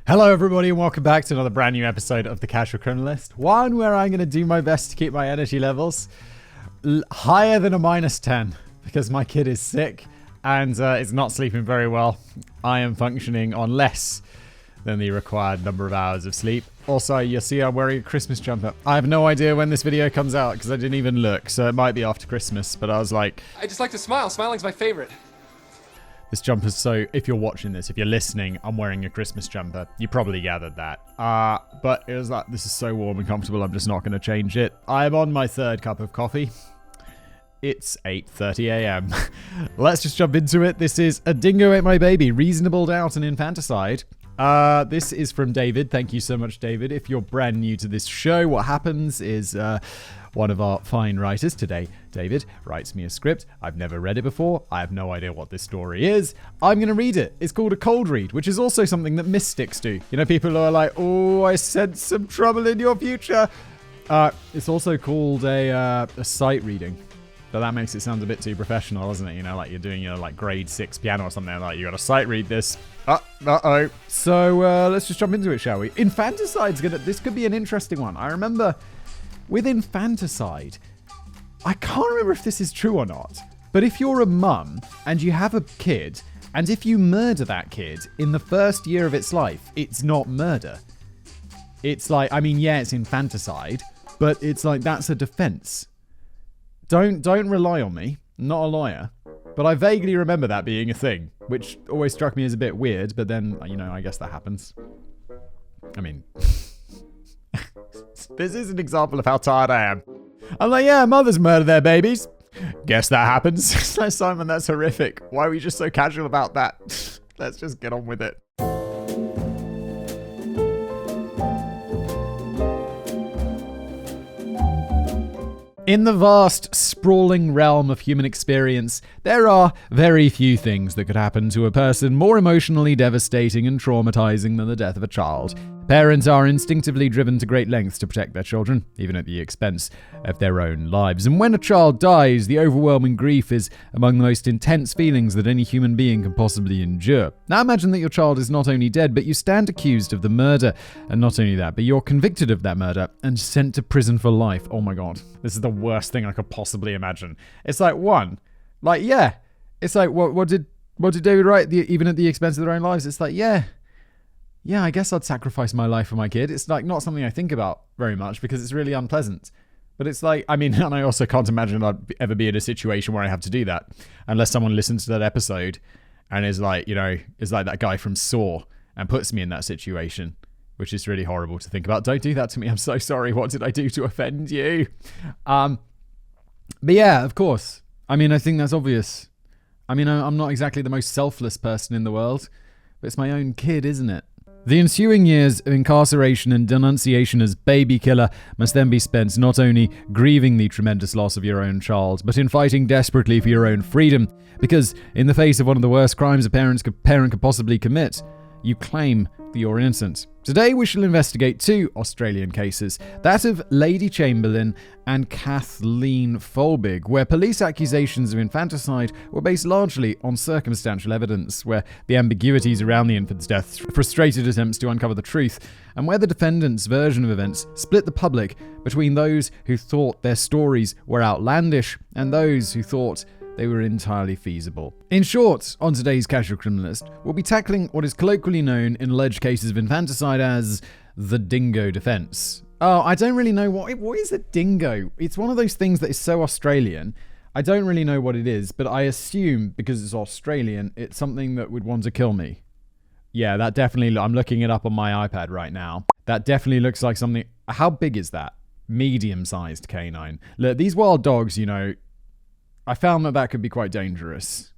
Hello everybody and welcome back to another brand new episode of The Casual Criminalist. One where I'm going to do my best to keep my energy levels higher than a -10 because my kid is sick and is not sleeping very well. I am functioning on less than the required number of hours of sleep. Also, you'll see I'm wearing a Christmas jumper. I have no idea when this video comes out because I didn't even look, so it might be after Christmas, but I was like... I just like to smile. Smiling's my favorite. This jumper's so, if you're watching this, if you're listening, I'm wearing a Christmas jumper. You probably gathered that. But it was like, this is so warm and comfortable, I'm just not going to change it. I'm on my third cup of coffee. It's 8:30 a.m. Let's just jump into it. This is A Dingo Ate My Baby, Reasonable Doubt and Infanticide. This is from David. Thank you so much, David. If you're brand new to this show, what happens is one of our fine writers today, David, writes me a script. I've never read it before. I have no idea what this story is. I'm going to read it. It's called a cold read, which is also something that mystics do. You know, people are like, oh, I sense some trouble in your future. It's also called a sight reading. But that makes it sound a bit too professional, doesn't it? You know, like you're doing your like grade 6 piano or something. Like you got to sight read this. Uh-oh. So let's just jump into it, shall we? Infanticide's this could be an interesting one. I remember with infanticide, I can't remember if this is true or not. But if you're a mum and you have a kid, and if you murder that kid in the first year of its life, it's not murder. It's like, I mean, yeah, it's infanticide, but it's like that's a defense. Don't rely on me. I'm not a lawyer. But I vaguely remember that being a thing, which always struck me as a bit weird, but then, you know, I guess that happens. I mean, this is an example of how tired I am. I'm like, yeah, mothers murder their babies. Guess that happens. It's like, Simon, that's horrific. Why are we just so casual about that? Let's just get on with it. In the vast, sprawling realm of human experience, there are very few things that could happen to a person more emotionally devastating and traumatizing than the death of a child. Parents are instinctively driven to great lengths to protect their children, even at the expense of their own lives. And when a child dies, the overwhelming grief is among the most intense feelings that any human being can possibly endure. Now imagine that your child is not only dead, but you stand accused of the murder. And not only that, but you're convicted of that murder and sent to prison for life. Oh my God. This is the worst thing I could possibly imagine. It's like, it's like, what did David write? Even at the expense of their own lives? It's like, yeah, I guess I'd sacrifice my life for my kid. It's like not something I think about very much because it's really unpleasant. But it's like, I mean, and I also can't imagine I'd ever be in a situation where I have to do that unless someone listens to that episode and is like, you know, is like that guy from Saw and puts me in that situation, which is really horrible to think about. Don't do that to me. I'm so sorry. What did I do to offend you? But yeah, of course. I mean, I think that's obvious. I mean, I'm not exactly the most selfless person in the world, but it's my own kid, isn't it? The ensuing years of incarceration and denunciation as baby killer must then be spent not only grieving the tremendous loss of your own child, but in fighting desperately for your own freedom. Because in the face of one of the worst crimes a parent could possibly commit, you claim that you're innocent. Today we shall investigate two Australian cases, that of Lady Chamberlain and Kathleen Folbigg, where police accusations of infanticide were based largely on circumstantial evidence, where the ambiguities around the infant's death frustrated attempts to uncover the truth, and where the defendant's version of events split the public between those who thought their stories were outlandish and those who thought they were entirely feasible. In short, on today's Casual Criminalist, we'll be tackling what is colloquially known in alleged cases of infanticide as the dingo defense. Oh, I don't really know what is a dingo? It's one of those things that is so Australian. I don't really know what it is, but I assume because it's Australian, it's something that would want to kill me. Yeah, that definitely, I'm looking it up on my iPad right now. That definitely looks like something. How big is that? Medium-sized canine. Look, these wild dogs, you know, I found that could be quite dangerous.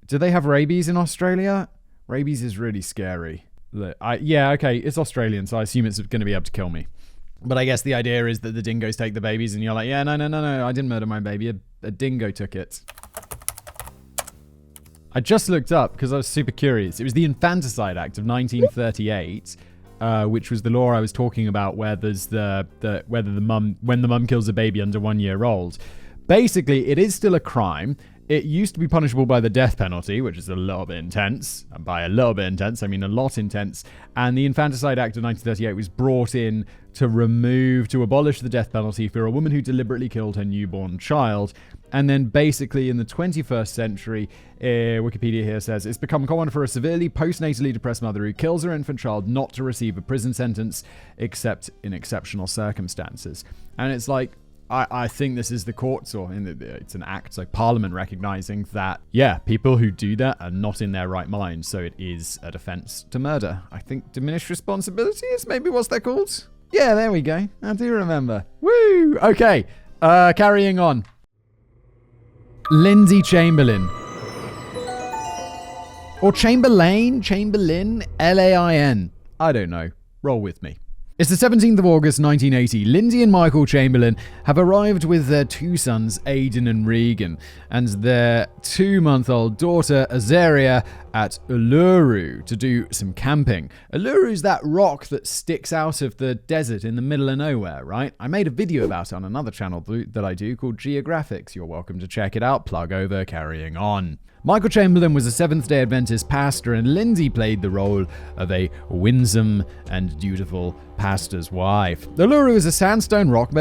Do they have rabies in Australia? Rabies is really scary. Yeah, okay, it's Australian, so I assume it's going to be able to kill me. But I guess the idea is that the dingoes take the babies, and you're like, yeah, no, I didn't murder my baby. A dingo took it. I just looked up because I was super curious. It was the Infanticide Act of 1938, which was the law I was talking about, where there's when the mum kills a baby under 1 year old. Basically, it is still a crime. It used to be punishable by the death penalty, which is a little bit intense. And by a little bit intense, I mean a lot intense. And the Infanticide Act of 1938 was brought in to abolish the death penalty for a woman who deliberately killed her newborn child. And then basically in the 21st century, Wikipedia here says, it's become common for a severely postnatally depressed mother who kills her infant child not to receive a prison sentence except in exceptional circumstances. And it's like, I think this is the courts, or it's an act, so Parliament recognizing that, yeah, people who do that are not in their right mind, so it is a defense to murder. I think diminished responsibility is maybe what they're called. Yeah, there we go. I do remember. Woo! Okay, carrying on. Lindsay Chamberlain. Or Chamberlain, Lain. I don't know. Roll with me. It's the 17th of August 1980. Lindsay and Michael Chamberlain have arrived with their two sons, Aidan and Regan, and their 2-month-old daughter, Azaria, at Uluru to do some camping. Uluru's that rock that sticks out of the desert in the middle of nowhere, right? I made a video about it on another channel that I do called Geographics. You're welcome to check it out. Plug over, carrying on. Michael Chamberlain was a Seventh-day Adventist pastor, and Lindsay played the role of a winsome and dutiful pastor's wife. The Uluru is a sandstone rock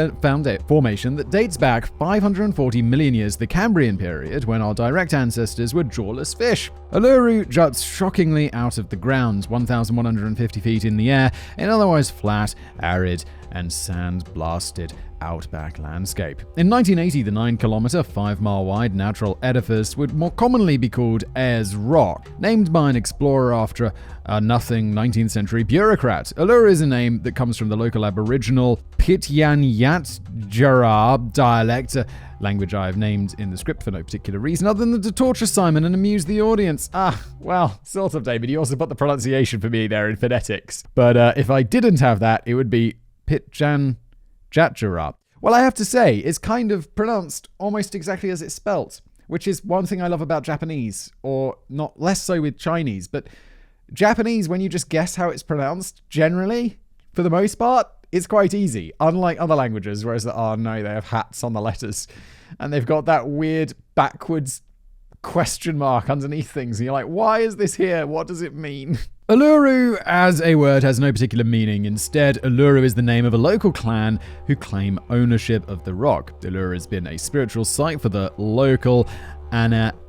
formation that dates back 540 million years to the Cambrian period, when our direct ancestors were jawless fish. Uluru juts shockingly out of the ground, 1,150 feet in the air, in otherwise flat, arid, and sand-blasted outback landscape. In 1980, the 9-kilometer, 5-mile-wide natural edifice would more commonly be called Ayers Rock, named by an explorer after a nothing 19th century bureaucrat. Uluru is a name that comes from the local Aboriginal Pitjantjatjara dialect, a language I have named in the script for no particular reason other than to torture Simon and amuse the audience. Well, sort of, David. You also put the pronunciation for me there in phonetics. But if I didn't have that, it would be Pitjantjatjara. Well, I have to say, it's kind of pronounced almost exactly as it's spelt, which is one thing I love about Japanese, or not less so with Chinese, but Japanese, when you just guess how it's pronounced, generally, for the most part, it's quite easy. Unlike other languages, whereas they have hats on the letters, and they've got that weird backwards question mark underneath things, and you're like, why is this here? What does it mean? Uluru as a word has no particular meaning. Instead, Uluru is the name of a local clan who claim ownership of the rock. Uluru has been a spiritual site for the local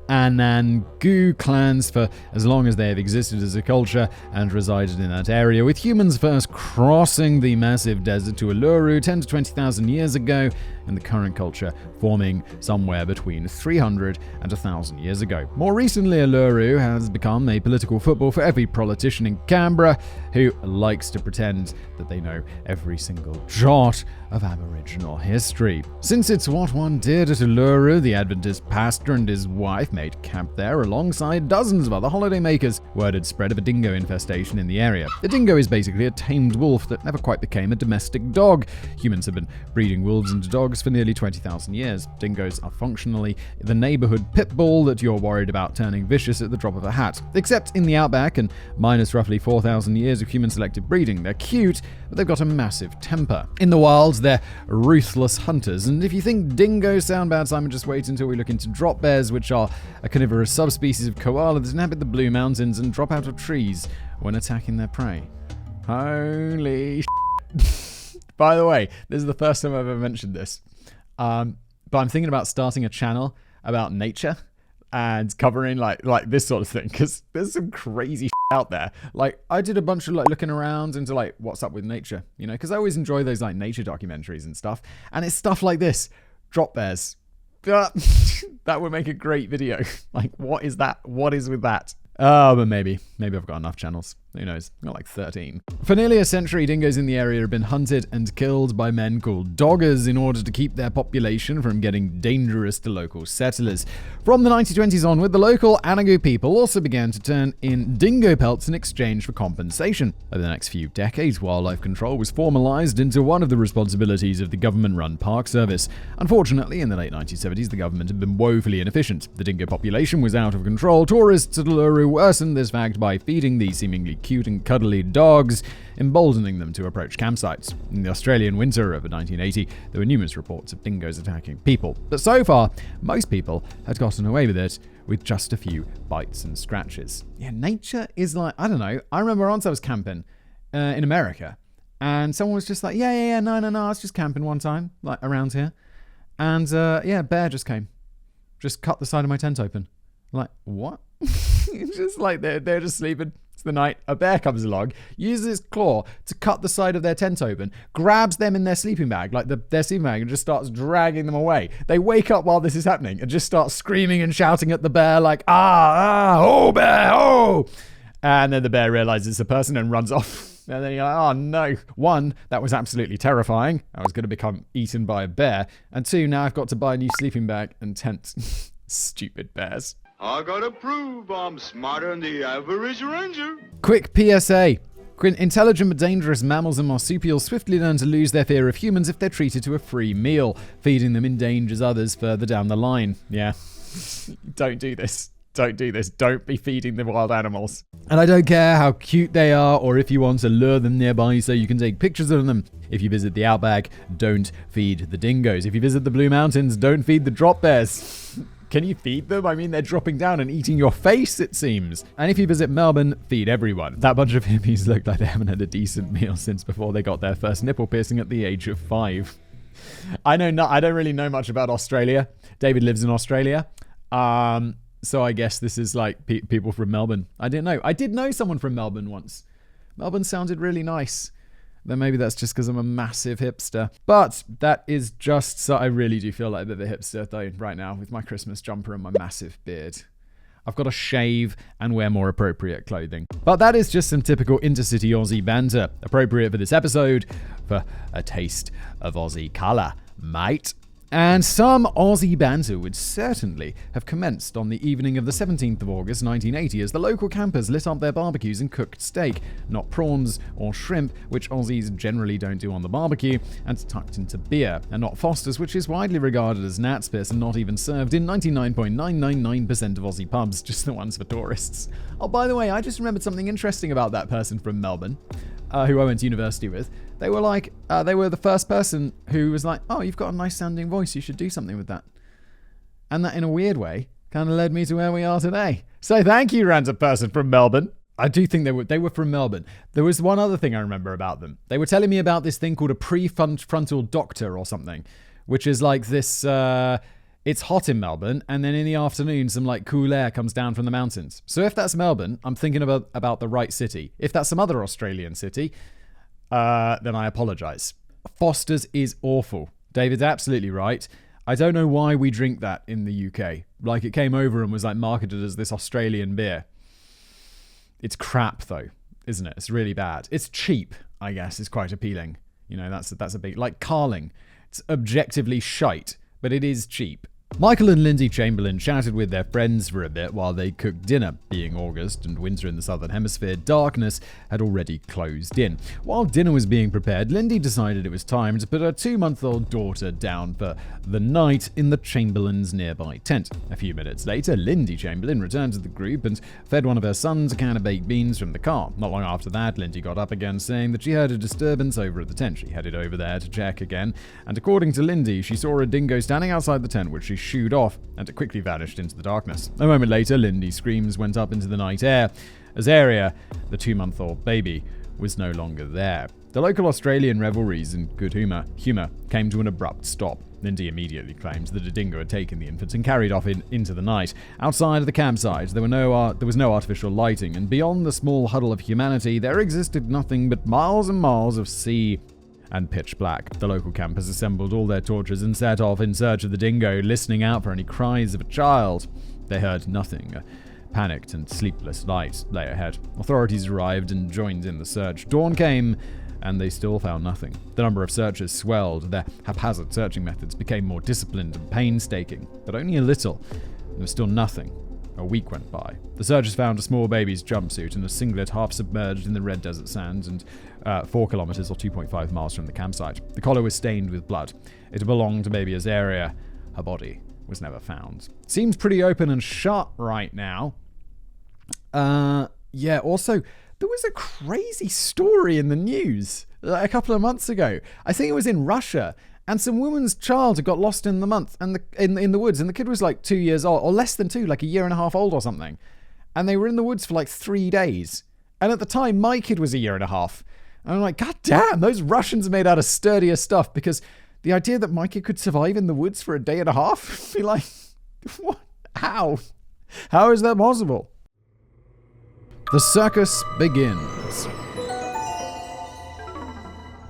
Anangu clans for as long as they have existed as a culture and resided in that area, with humans first crossing the massive desert to Uluru 10 to 20,000 years ago, and the current culture forming somewhere between 300 and 1,000 years ago. More recently, Uluru has become a political football for every politician in Canberra who likes to pretend that they know every single jot of Aboriginal history. Since it's what one did at Uluru, the Adventist pastor and his wife made camp there alongside dozens of other holidaymakers. Word had spread of a dingo infestation in the area. The dingo is basically a tamed wolf that never quite became a domestic dog. Humans have been breeding wolves into dogs for nearly 20,000 years. Dingoes are functionally the neighborhood pit bull that you're worried about turning vicious at the drop of a hat. Except in the outback and minus roughly 4,000 years of human selective breeding. They're cute, but they've got a massive temper. In the wild, they're ruthless hunters, and if you think dingoes sound bad, Simon, just wait until we look into drop bears, which are a carnivorous subspecies of koala that inhabit the Blue Mountains and drop out of trees when attacking their prey. Holy shit. By the way, this is the first time I've ever mentioned this, but I'm thinking about starting a channel about nature and covering like this sort of thing, because there's some crazy shit out there. Like, I did a bunch of looking around into what's up with nature, because I always enjoy those nature documentaries and stuff, and it's stuff like this. Drop bears. That would make a great video. What is that? What is with that? But maybe I've got enough channels. Who knows? I've got 13. For nearly a century, dingoes in the area have been hunted and killed by men called doggers in order to keep their population from getting dangerous to local settlers. From the 1920s onward, the local Anangu people also began to turn in dingo pelts in exchange for compensation. Over the next few decades, wildlife control was formalized into one of the responsibilities of the government-run Park Service. Unfortunately, in the late 1970s, the government had been woefully inefficient. The dingo population was out of control. Tourists at Uluru worsened this fact by feeding the seemingly cute and cuddly dogs, emboldening them to approach campsites. In the Australian winter of 1980, there were numerous reports of dingoes attacking people. But so far, most people had gotten away with it with just a few bites and scratches. Yeah, nature is like, I don't know. I remember once I was camping in America, and someone was just like, no, I was just camping one time, like around here. And a bear just came. Just cut the side of my tent open. Like, what? It's just like they're just sleeping. It's the night. A bear comes along, uses its claw to cut the side of their tent open, grabs them in their sleeping bag, like their sleeping bag, and just starts dragging them away. They wake up while this is happening and just start screaming and shouting at the bear like, oh, bear, oh! And then the bear realizes it's a person and runs off. And then you're like, oh no. One, that was absolutely terrifying. I was going to become eaten by a bear. And two, now I've got to buy a new sleeping bag and tent. Stupid bears. I gotta prove I'm smarter than the average ranger. Quick PSA. Intelligent but dangerous mammals and marsupials swiftly learn to lose their fear of humans if they're treated to a free meal. Feeding them endangers others further down the line. Yeah. Don't do this. Don't do this. Don't be feeding the wild animals. And I don't care how cute they are or if you want to lure them nearby so you can take pictures of them. If you visit the outback, don't feed the dingoes. If you visit the Blue Mountains, don't feed the drop bears. Can you feed them? I mean, they're dropping down and eating your face, it seems. And if you visit Melbourne, feed everyone. That bunch of hippies look like they haven't had a decent meal since before they got their first nipple piercing at the age of 5. I don't really know much about Australia. David lives in Australia. So I guess this is like people from Melbourne. I didn't know. I did know someone from Melbourne once. Melbourne sounded really nice. Then maybe that's just because I'm a massive hipster. But that is just so I really do feel like a bit of a hipster though right now with my Christmas jumper and my massive beard. I've got to shave and wear more appropriate clothing. But that is just some typical intercity Aussie banter, appropriate for this episode for a taste of Aussie colour, mate. And some Aussie banter would certainly have commenced on the evening of the 17th of August 1980 as the local campers lit up their barbecues and cooked steak, not prawns or shrimp, which Aussies generally don't do on the barbecue, and tucked into beer, and not Foster's, which is widely regarded as gnat's piss and not even served in 99.999% of Aussie pubs, just the ones for tourists. Oh, by the way, I just remembered something interesting about that person from Melbourne, who I went to university with. They were like, they were the first person who was like, oh, you've got a nice sounding voice, you should do something with that. And that, in a weird way, kind of led me to where we are today. So thank you, random person from Melbourne. I do think they were from Melbourne. There was one other thing I remember about them. They were telling me about this thing called a prefrontal doctor or something, which is like this, it's hot in Melbourne, and then in the afternoon, some like cool air comes down from the mountains. So if that's Melbourne, I'm thinking about the right city. If that's some other Australian city, then I apologize. Foster's is awful. David's absolutely right. I don't know why we drink that in the UK. Like, it came over and was like marketed as this Australian beer. It's crap though, isn't it? It's really bad. It's cheap, I guess, is quite appealing. You know, that's a big, like Carling. It's objectively shite, but it is cheap. Michael and Lindy Chamberlain chatted with their friends for a bit while they cooked dinner. Being August and winter in the southern hemisphere, darkness had already closed in. While dinner was being prepared, Lindy decided it was time to put her 2-month-old daughter down for the night in the Chamberlain's nearby tent. A few minutes later, Lindy Chamberlain returned to the group and fed one of her sons a can of baked beans from the car. Not long after that, Lindy got up again, saying that she heard a disturbance over at the tent. She headed over there to check again, and according to Lindy, she saw a dingo standing outside the tent, which she shooed off, and it quickly vanished into the darkness. A moment later, Lindy's screams went up into the night air. Azaria, the 2-month-old baby, was no longer there. The local Australian revelries in good humour came to an abrupt stop. Lindy immediately claimed that a dingo had taken the infant and carried off into the night. Outside of the campsite, there was no artificial lighting, and beyond the small huddle of humanity, there existed nothing but miles and miles of sea and pitch black. The local campers assembled all their torches and set off in search of the dingo, listening out for any cries of a child. They heard nothing. A panicked and sleepless night lay ahead. Authorities arrived and joined in the search. Dawn came, and they still found nothing. The number of searchers swelled. Their haphazard searching methods became more disciplined and painstaking, but only a little. There was still nothing. A week went by. The searchers found a small baby's jumpsuit and a singlet half submerged in the red desert sands and 4 kilometers or 2.5 miles from the campsite. The collar was stained with blood. It belonged to baby Azaria. Her body was never found. Seems pretty open and shut right now. Also, there was a crazy story in the news a couple of months ago. I think it was in Russia. And some woman's child had got lost in the month and in the woods. And the kid was like 2 years old, or less than 2, like a year and a half old or something. And they were in the woods for like 3 days. And at the time, my kid was a year and a half. And I'm like, God damn, those Russians are made out of sturdier stuff. Because the idea that my kid could survive in the woods for a day and a half, be like, what? How? How is that possible? The circus begins.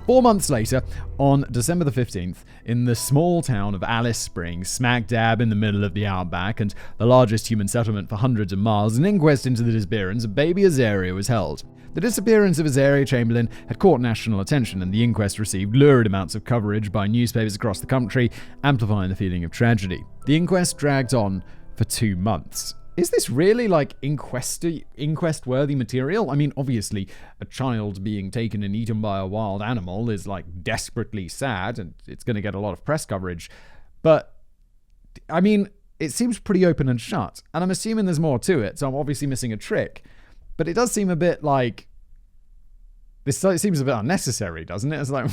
4 months later, on December the 15th, in the small town of Alice Springs, smack dab in the middle of the outback and the largest human settlement for hundreds of miles, an inquest into the disappearance of baby Azaria was held. The disappearance of Azaria Chamberlain had caught national attention, and the inquest received lurid amounts of coverage by newspapers across the country, amplifying the feeling of tragedy. The inquest dragged on for 2 months. Is this really like inquest-worthy material? I mean, obviously, a child being taken and eaten by a wild animal is like desperately sad, and it's going to get a lot of press coverage. But, I mean, it seems pretty open and shut, and I'm assuming there's more to it, so I'm obviously missing a trick. But it does seem a bit like... it seems a bit unnecessary, doesn't it? It's like,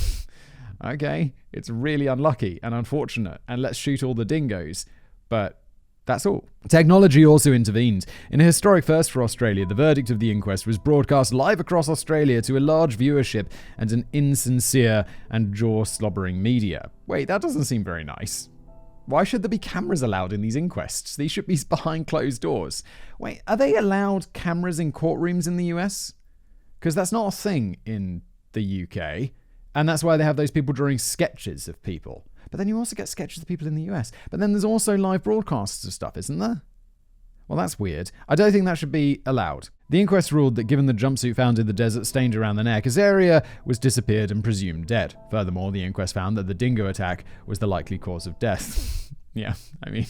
okay, it's really unlucky and unfortunate, and let's shoot all the dingoes. But... that's all. Technology also intervened. In a historic first for Australia, the verdict of the inquest was broadcast live across Australia to a large viewership and an insincere and jaw-slobbering media. Wait, that doesn't seem very nice. Why should there be cameras allowed in these inquests? These should be behind closed doors. Wait, are they allowed cameras in courtrooms in the US? Because that's not a thing in the UK. And that's why they have those people drawing sketches of people. But then you also get sketches of people in the US. But then there's also live broadcasts of stuff, isn't there? Well, that's weird. I don't think that should be allowed. The inquest ruled that given the jumpsuit found in the desert stained around the neck, Azaria was disappeared and presumed dead. Furthermore, the inquest found that the dingo attack was the likely cause of death. Yeah, I mean,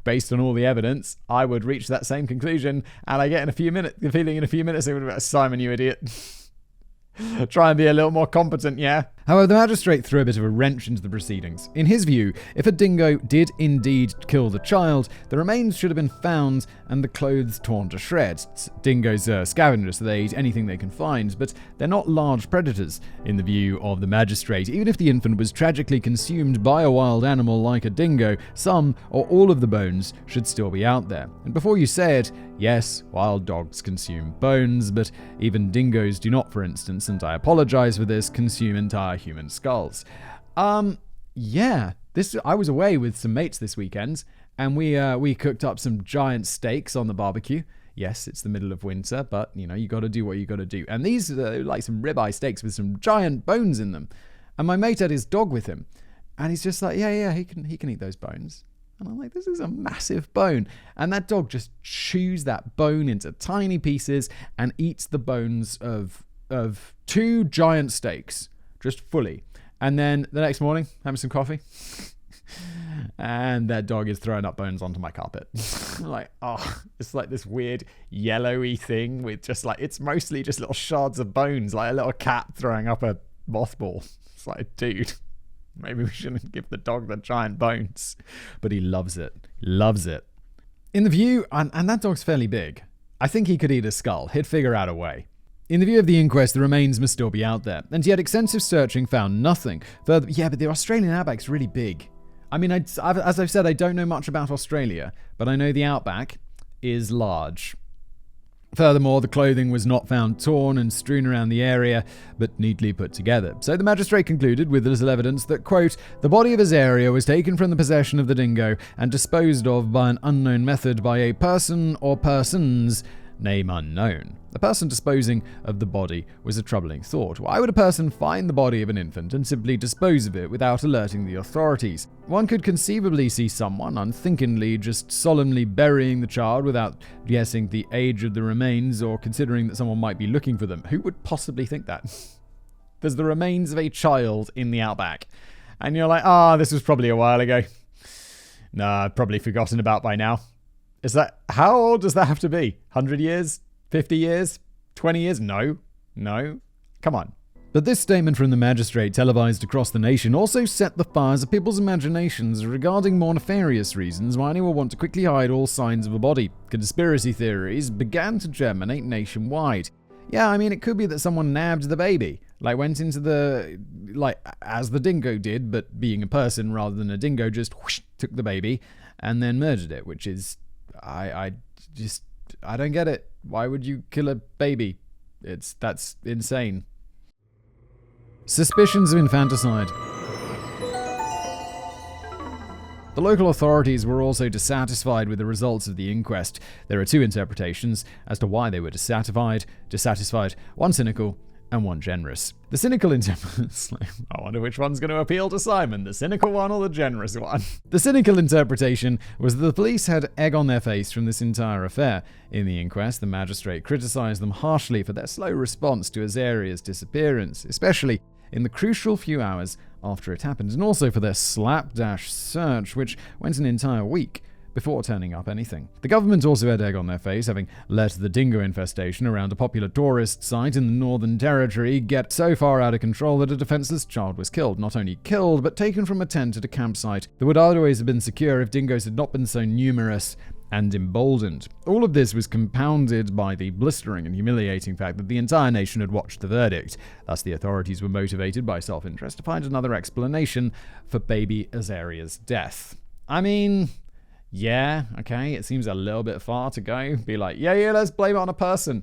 based on all the evidence, I would reach that same conclusion, and I get the feeling in a few minutes it would be like, Simon, you idiot. Try and be a little more competent, yeah? However, the magistrate threw a bit of a wrench into the proceedings. In his view, if a dingo did indeed kill the child, the remains should have been found and the clothes torn to shreds. Dingoes are scavengers, so they eat anything they can find, but they're not large predators, in the view of the magistrate. Even if the infant was tragically consumed by a wild animal like a dingo, some or all of the bones should still be out there. And before you say it, yes, wild dogs consume bones, but even dingoes do not, for instance, and I apologize for this, consume entire human skulls. Yeah, I was away with some mates this weekend, and we cooked up some giant steaks on the barbecue. Yes, it's the middle of winter, but you got to do what you got to do. And these are like some ribeye steaks with some giant bones in them. And my mate had his dog with him, and he's just like, yeah, he can eat those bones. And I'm like, this is a massive bone. And that dog just chews that bone into tiny pieces and eats the bones of 2 giant steaks, just fully. And then the next morning, having some coffee, and that dog is throwing up bones onto my carpet. I'm like, oh, it's like this weird yellowy thing with just like, it's mostly just little shards of bones, like a little cat throwing up a mothball. It's like, dude, maybe we shouldn't give the dog the giant bones. But he loves it. He loves it. In the view, and that dog's fairly big, I think he could eat a skull. He'd figure out a way. In the view of the inquest, the remains must still be out there, and yet extensive searching found nothing. Further, yeah, but the Australian outback's really big. I mean, as I've said, I don't know much about Australia, but I know the outback is large. Furthermore, the clothing was not found torn and strewn around the area, but neatly put together. So the magistrate concluded with little evidence that, quote, the body of Azaria was taken from the possession of the dingo and disposed of by an unknown method by a person or persons, name unknown. The person disposing of the body was a troubling thought. Why would a person find the body of an infant and simply dispose of it without alerting the authorities? One could conceivably see someone unthinkingly just solemnly burying the child without guessing the age of the remains or considering that someone might be looking for them. Who would possibly think that? There's the remains of a child in the outback. And you're like, this was probably a while ago. Nah, probably forgotten about by now. How old does that have to be? 100 years? 50 years? 20 years? No. Come on. But this statement from the magistrate, televised across the nation, also set the fires of people's imaginations regarding more nefarious reasons why anyone would want to quickly hide all signs of a body. Conspiracy theories began to germinate nationwide. Yeah, I mean, it could be that someone nabbed the baby. Like, went into the... Like, as the dingo did, but being a person rather than a dingo, just whoosh, took the baby and then murdered it, which is... I don't get it. Why would you kill a baby? That's insane. Suspicions of infanticide. The local authorities were also dissatisfied with the results of the inquest. There are two interpretations as to why they were dissatisfied, one cynical and one generous. The cynical interpretation... I wonder which one's going to appeal to Simon, the cynical one or the generous one. The cynical interpretation was that the police had egg on their face from this entire affair. In the inquest, the magistrate criticised them harshly for their slow response to Azaria's disappearance, especially in the crucial few hours after it happened, and also for their slapdash search, which went an entire week before turning up anything. The government also had egg on their face, having let the dingo infestation around a popular tourist site in the Northern Territory get so far out of control that a defenseless child was killed. Not only killed, but taken from a tent at a campsite that would otherwise have been secure if dingoes had not been so numerous and emboldened. All of this was compounded by the blistering and humiliating fact that the entire nation had watched the verdict. Thus, the authorities were motivated by self-interest to find another explanation for baby Azaria's death. I mean, yeah, okay, it seems a little bit far to go. Be like, yeah, let's blame it on a person.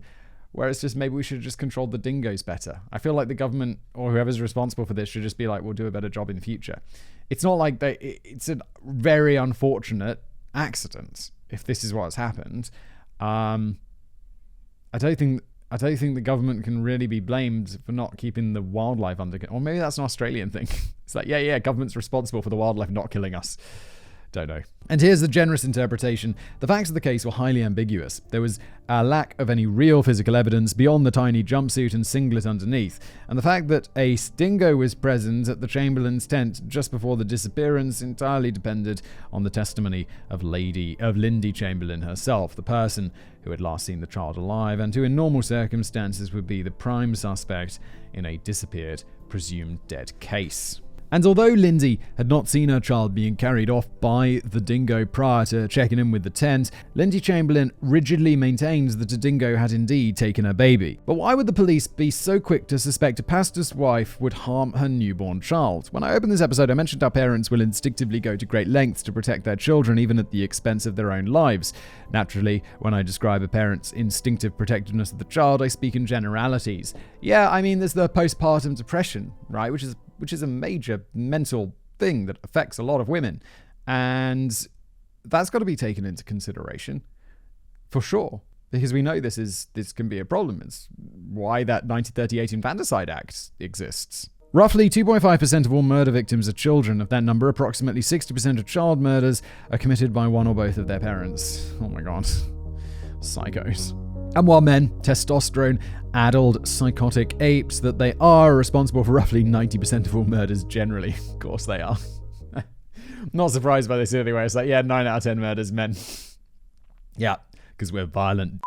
Whereas just maybe we should have just controlled the dingoes better. I feel like the government or whoever's responsible for this should just be like, we'll do a better job in the future. It's not like it's a very unfortunate accident. If this is what's happened, I don't think the government can really be blamed for not keeping the wildlife under control. Or maybe that's an Australian thing. It's like, yeah, government's responsible for the wildlife not killing us. Don't know. And here's the generous interpretation. The facts of the case were highly ambiguous. There was a lack of any real physical evidence beyond the tiny jumpsuit and singlet underneath. And the fact that a dingo was present at the Chamberlain's tent just before the disappearance entirely depended on the testimony of Lindy Chamberlain herself, the person who had last seen the child alive and who in normal circumstances would be the prime suspect in a disappeared, presumed dead case. And although Lindy had not seen her child being carried off by the dingo prior to checking in with the tent, Lindy Chamberlain rigidly maintains that a dingo had indeed taken her baby. But why would the police be so quick to suspect a pastor's wife would harm her newborn child? When I opened this episode, I mentioned how parents will instinctively go to great lengths to protect their children, even at the expense of their own lives. Naturally, when I describe a parent's instinctive protectiveness of the child, I speak in generalities. Yeah, I mean, there's the postpartum depression, right, which is a major mental thing that affects a lot of women. And that's got to be taken into consideration, for sure. Because we know this can be a problem. It's why that 1938 Infanticide Act exists. Roughly 2.5% of all murder victims are children. Of that number, approximately 60% of child murders are committed by one or both of their parents. Oh my god. Psychos. And while men, testosterone-addled psychotic apes that they are, responsible for roughly 90% of all murders generally. Of course they are. Not surprised by this anyway. It's like, yeah, 9 out of 10 murders, men. Yeah, because we're violent.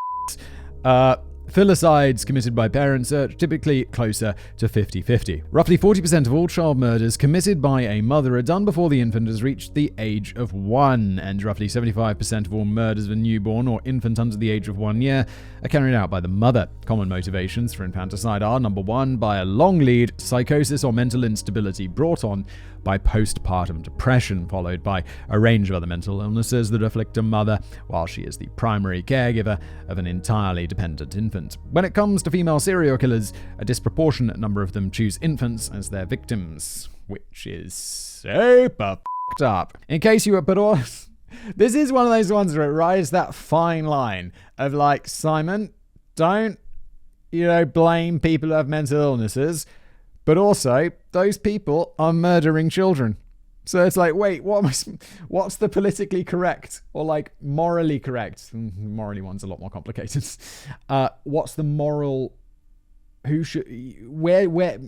Filicides committed by parents are typically closer to 50-50. Roughly 40% of all child murders committed by a mother are done before the infant has reached the age of 1, and roughly 75% of all murders of a newborn or infant under the age of 1 year are carried out by the mother. Common motivations for infanticide are, number 1, by a long lead, psychosis or mental instability brought on by postpartum depression, followed by a range of other mental illnesses that afflict a mother while she is the primary caregiver of an entirely dependent infant. When it comes to female serial killers, a disproportionate number of them choose infants as their victims, which is super f***ed up. In case you were put off, this is one of those ones where it rides that fine line of like, Simon, don't, blame people who have mental illnesses, but also, those people are murdering children. So it's like, wait, what's the politically correct or like morally correct? Morally one's a lot more complicated. What's the moral? Where?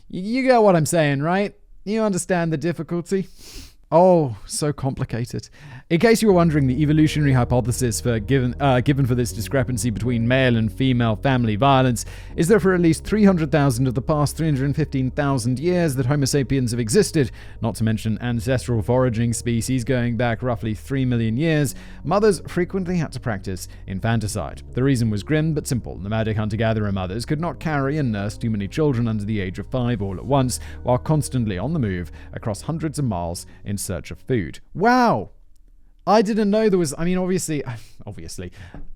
You get what I'm saying, right? You understand the difficulty? Oh, so complicated. In case you were wondering, the evolutionary hypothesis given for this discrepancy between male and female family violence is that for at least 300,000 of the past 315,000 years that Homo sapiens have existed, not to mention ancestral foraging species going back roughly 3 million years, mothers frequently had to practice infanticide. The reason was grim but simple. Nomadic hunter-gatherer mothers could not carry and nurse too many children under the age of 5 all at once, while constantly on the move across hundreds of miles in search of food. Wow! I didn't know there was, obviously,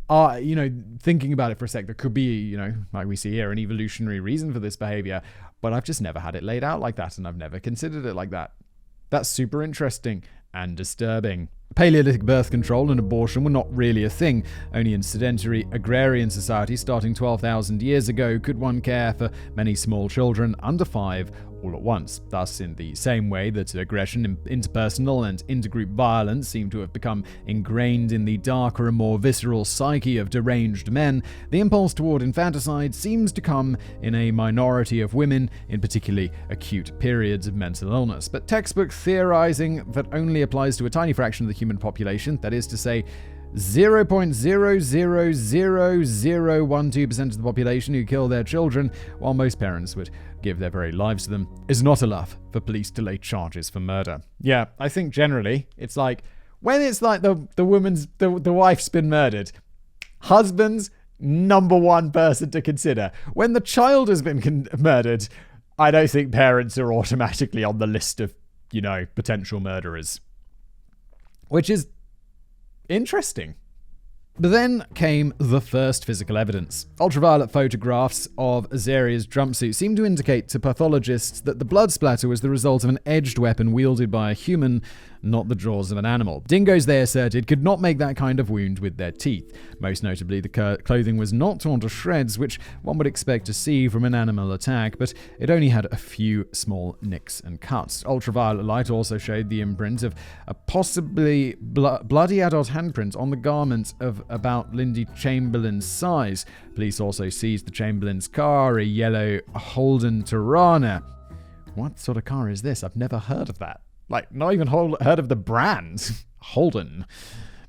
thinking about it for a sec, there could be, like we see here, an evolutionary reason for this behavior, but I've just never had it laid out like that, and I've never considered it like that. That's super interesting and disturbing. Paleolithic birth control and abortion were not really a thing. Only in sedentary agrarian societies starting 12,000 years ago could one care for many small children under 5 all at once. Thus, in the same way that aggression, interpersonal and intergroup violence seem to have become ingrained in the darker and more visceral psyche of deranged men, the impulse toward infanticide seems to come in a minority of women in particularly acute periods of mental illness. But textbook theorizing that only applies to a tiny fraction of the human population, that is to say 0.0000012% of the population who kill their children, while most parents would give their very lives to them, is not enough for police to lay charges for murder. Yeah, I think generally it's like when it's like the wife's been murdered, husband's number one person to consider. When the child has been murdered, I don't think parents are automatically on the list of, potential murderers. Which is interesting. But then came the first physical evidence. Ultraviolet photographs of Azaria's jumpsuit seemed to indicate to pathologists that the blood splatter was the result of an edged weapon wielded by a human, not the jaws of an animal. Dingoes, they asserted, could not make that kind of wound with their teeth. Most notably, the clothing was not torn to shreds, which one would expect to see from an animal attack, but it only had a few small nicks and cuts. Ultraviolet light also showed the imprint of a possibly bloody adult handprint on the garment of about Lindy Chamberlain's size. Police also seized the Chamberlain's car, a yellow Holden Tirana. What sort of car is this? I've never heard of that. Not even heard of the brand. Holden.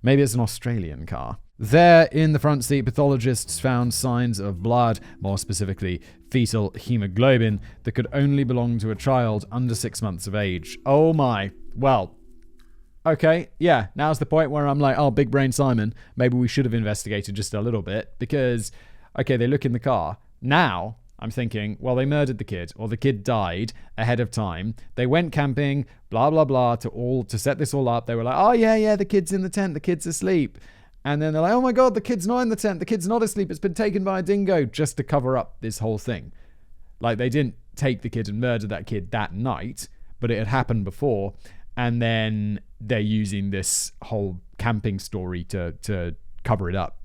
Maybe it's an Australian car. There, in the front seat, pathologists found signs of blood, more specifically fetal hemoglobin, that could only belong to a child under 6 months of age. Oh my. Well, okay, yeah, now's the point where I'm like, oh, big brain Simon, maybe we should have investigated just a little bit, because, okay, they look in the car. Now, I'm thinking, well, they murdered the kid, or the kid died ahead of time. They went camping, blah, blah, blah, to set this all up. They were like, oh, yeah, the kid's in the tent, the kid's asleep. And then they're like, oh my God, the kid's not in the tent, the kid's not asleep, it's been taken by a dingo, just to cover up this whole thing. They didn't take the kid and murder that kid that night, but it had happened before. And then they're using this whole camping story to cover it up.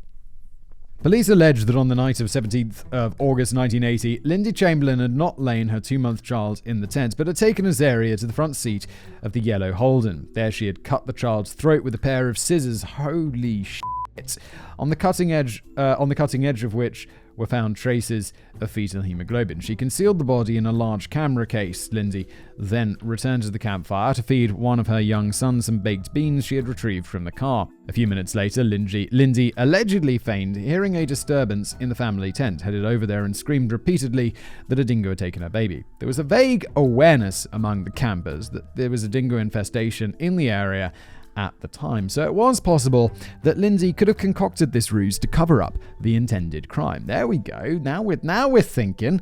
Police allege that on the night of 17th of August 1980, Lindy Chamberlain had not lain her 2-month child in the tent, but had taken Azaria to the front seat of the yellow Holden. There she had cut the child's throat with a pair of scissors. Holy shit. On the cutting edge of which were found traces of fetal hemoglobin. She concealed the body in a large camera case. Lindy then returned to the campfire to feed one of her young sons some baked beans she had retrieved from the car. A few minutes later, Lindy allegedly feigned hearing a disturbance in the family tent, headed over there and screamed repeatedly that a dingo had taken her baby. There was a vague awareness among the campers that there was a dingo infestation in the area at the time, so it was possible that Lindsay could have concocted this ruse to cover up the intended crime. There we go. Now we're thinking.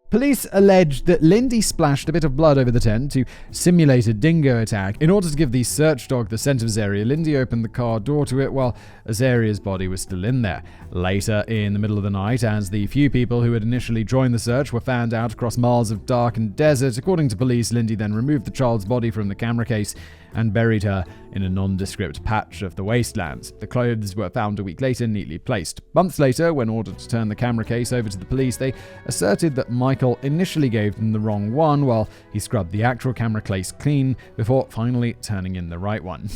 Police alleged that Lindy splashed a bit of blood over the tent to simulate a dingo attack. In order to give the search dog the scent of Azaria, Lindy opened the car door to it while Azaria's body was still in there. Later, in the middle of the night, as the few people who had initially joined the search were fanned out across miles of darkened desert, according to police, Lindy then removed the child's body from the camera case and buried her in a nondescript patch of the wastelands. The clothes were found a week later, neatly placed. Months later, when ordered to turn the camera case over to the police, they asserted that Michael initially gave them the wrong one while he scrubbed the actual camera case clean before finally turning in the right one.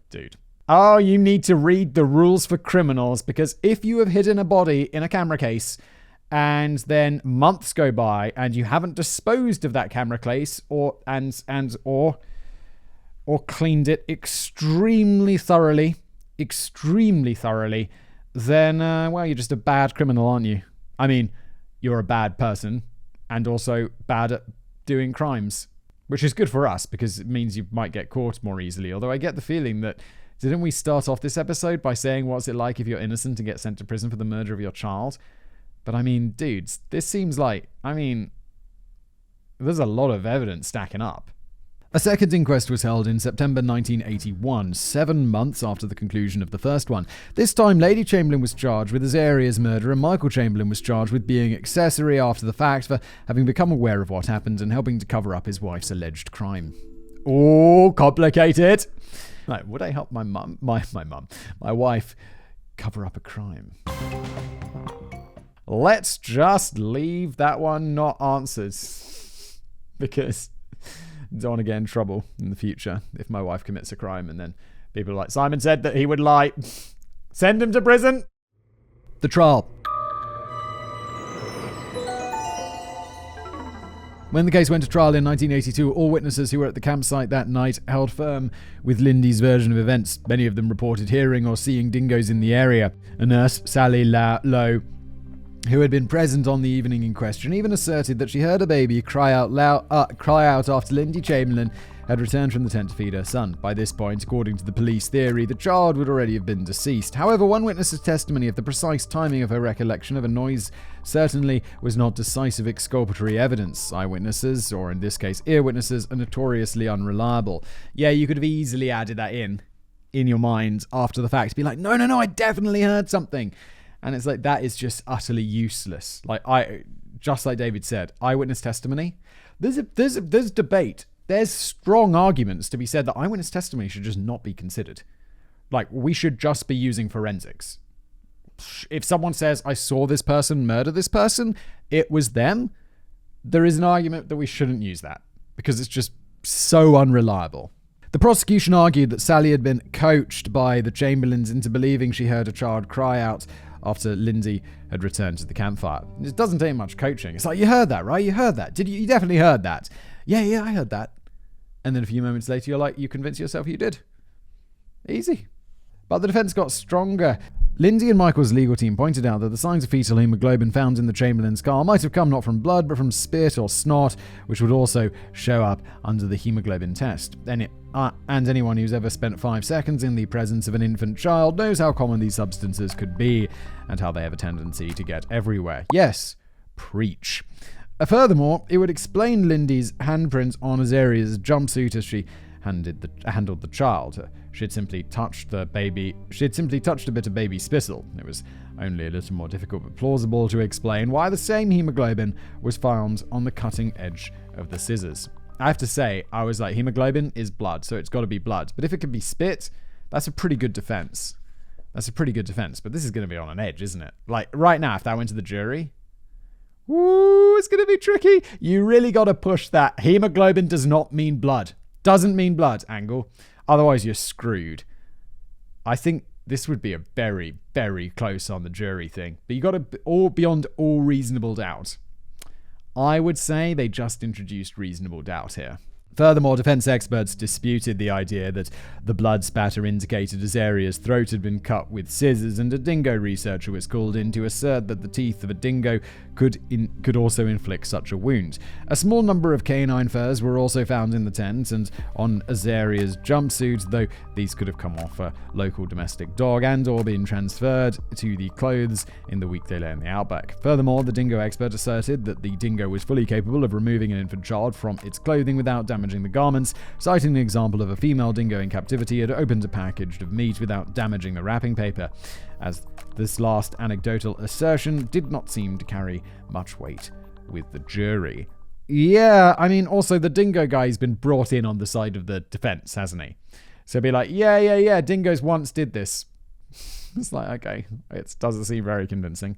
Dude. Oh, you need to read the rules for criminals, because if you have hidden a body in a camera case and then months go by and you haven't disposed of that camera case or cleaned it extremely thoroughly, then, well, you're just a bad criminal, aren't you? I mean, you're a bad person and also bad at doing crimes, which is good for us because it means you might get caught more easily. Although I get the feeling that, didn't we start off this episode by saying what's it like if you're innocent and get sent to prison for the murder of your child? But I mean, dudes, this seems like, there's a lot of evidence stacking up. A second inquest was held in September 1981, 7 months after the conclusion of the first one. This time, Lady Chamberlain was charged with Azaria's murder and Michael Chamberlain was charged with being accessory after the fact for having become aware of what happened and helping to cover up his wife's alleged crime. Oh, complicated. Like, would I help my wife cover up a crime? Let's just leave that one not answered because I don't want to get in trouble in the future if my wife commits a crime and then people are like, Simon said that he would lie. Send him to prison. The trial. When the case went to trial in 1982, all witnesses who were at the campsite that night held firm with Lindy's version of events. Many of them reported hearing or seeing dingoes in the area. A nurse, Sally Lowe, who had been present on the evening in question, even asserted that she heard a baby cry out after Lindy Chamberlain had returned from the tent to feed her son. By this point, according to the police theory, the child would already have been deceased. However, one witness's testimony of the precise timing of her recollection of a noise certainly was not decisive exculpatory evidence. Eyewitnesses, or in this case ear witnesses, are notoriously unreliable. Yeah, you could have easily added that in your mind after the fact. Be like, no, I definitely heard something. And it's like, that is just utterly useless. Just like David said, eyewitness testimony. There's debate. There's strong arguments to be said that eyewitness testimony should just not be considered. Like, we should just be using forensics. If someone says, I saw this person murder this person, it was them, there is an argument that we shouldn't use that because it's just so unreliable. The prosecution argued that Sally had been coached by the Chamberlains into believing she heard a child cry out after Lindy had returned to the campfire. It doesn't take much coaching. It's like, you heard that, right? You heard that. Did you? You definitely heard that. Yeah, I heard that. And then a few moments later, you're like, you convince yourself you did. Easy. But the defense got stronger. Lindy and Michael's legal team pointed out that the signs of fetal hemoglobin found in the Chamberlain's car might have come not from blood, but from spit or snot, which would also show up under the hemoglobin test. And anyone who's ever spent 5 seconds in the presence of an infant child knows how common these substances could be and how they have a tendency to get everywhere. Yes, preach. Furthermore, it would explain Lindy's handprints on Azaria's jumpsuit as she handled the child. She had simply touched a bit of baby spittle. It was only a little more difficult but plausible to explain why the same hemoglobin was found on the cutting edge of the scissors. I have to say, I was like, hemoglobin is blood, so it's got to be blood. But if it could be spit, that's a pretty good defense. But this is going to be on an edge, isn't it? Like, right now, if that went to the jury, woo, it's going to be tricky. You really got to push that hemoglobin does not mean blood. Doesn't mean blood angle. Otherwise, you're screwed. I think this would be a very, very close on the jury thing. But you got to all beyond all reasonable doubt. I would say they just introduced reasonable doubt here. Furthermore, defense experts disputed the idea that the blood spatter indicated Azaria's throat had been cut with scissors, and a dingo researcher was called in to assert that the teeth of a dingo could also inflict such a wound. A small number of canine furs were also found in the tent and on Azaria's jumpsuit, though these could have come off a local domestic dog and or been transferred to the clothes in the week they lay in the outback. Furthermore, the dingo expert asserted that the dingo was fully capable of removing an infant child from its clothing without damaging the garments, citing an example of a female dingo in captivity had opened a package of meat without damaging the wrapping paper, as this last anecdotal assertion did not seem to carry much weight with the jury. Yeah, I mean, also the dingo guy's been brought in on the side of the defense, hasn't he? So be like, yeah, dingoes once did this. It's like, okay, it doesn't seem very convincing.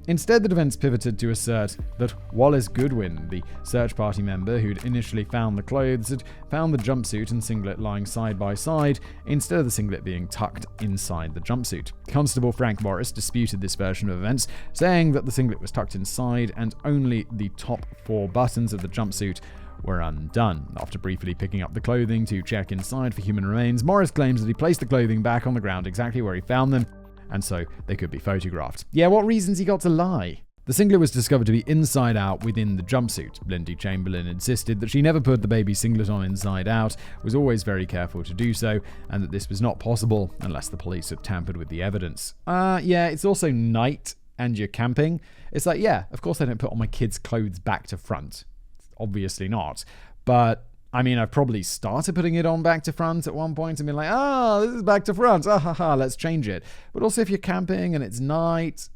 Instead, the defense pivoted to assert that Wallace Goodwin, the search party member who'd initially found the clothes, had found the jumpsuit and singlet lying side by side, instead of the singlet being tucked inside the jumpsuit. Constable Frank Morris disputed this version of events, saying that the singlet was tucked inside and only the top 4 buttons of the jumpsuit were undone. After briefly picking up the clothing to check inside for human remains, Morris claims that he placed the clothing back on the ground exactly where he found them, and so they could be photographed. Yeah, what reasons he got to lie? The singlet was discovered to be inside out within the jumpsuit. Lindy Chamberlain insisted that she never put the baby's singlet on inside out, was always very careful to do so, and that this was not possible unless the police had tampered with the evidence. Yeah, it's also night and you're camping. It's like, yeah, of course I don't put all my kids' clothes back to front. Obviously not. But I mean, I've probably started putting it on back to front at one point and been like, this is back to front. Let's change it. But also if you're camping and it's night,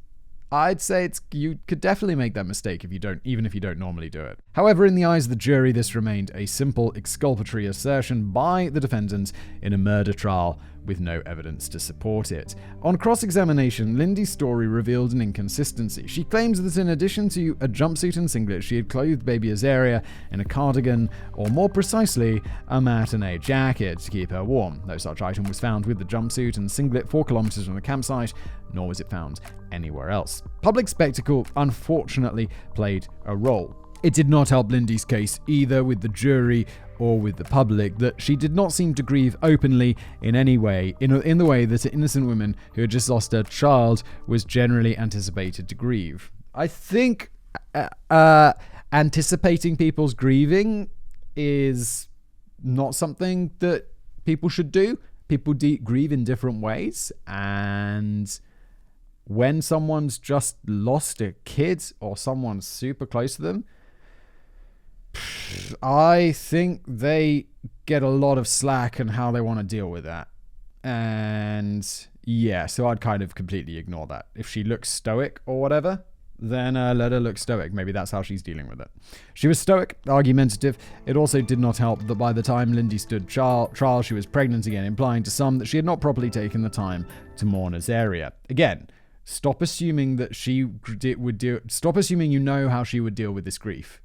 I'd say you could definitely make that mistake even if you don't normally do it. However, in the eyes of the jury, this remained a simple exculpatory assertion by the defendant in a murder trial with no evidence to support it. On cross-examination, Lindy's story revealed an inconsistency. She claims that in addition to a jumpsuit and singlet, she had clothed baby Azaria in a cardigan, or more precisely, a matinee jacket to keep her warm. No such item was found with the jumpsuit and singlet 4 kilometers from the campsite, nor was it found anywhere else. Public spectacle, unfortunately, played a role. It did not help Lindy's case either with the jury or with the public that she did not seem to grieve openly in any way, in the way that an innocent woman who had just lost her child was generally anticipated to grieve. I think anticipating people's grieving is not something that people should do. People grieve in different ways, and when someone's just lost a kid or someone super close to them, I think they get a lot of slack on how they want to deal with that. And yeah, so I'd kind of completely ignore that. If she looks stoic or whatever, then let her look stoic. Maybe that's how she's dealing with it. She was stoic, argumentative. It also did not help that by the time Lindy stood trial, she was pregnant again, implying to some that she had not properly taken the time to mourn Azaria. Again, stop assuming that stop assuming you know how she would deal with this grief.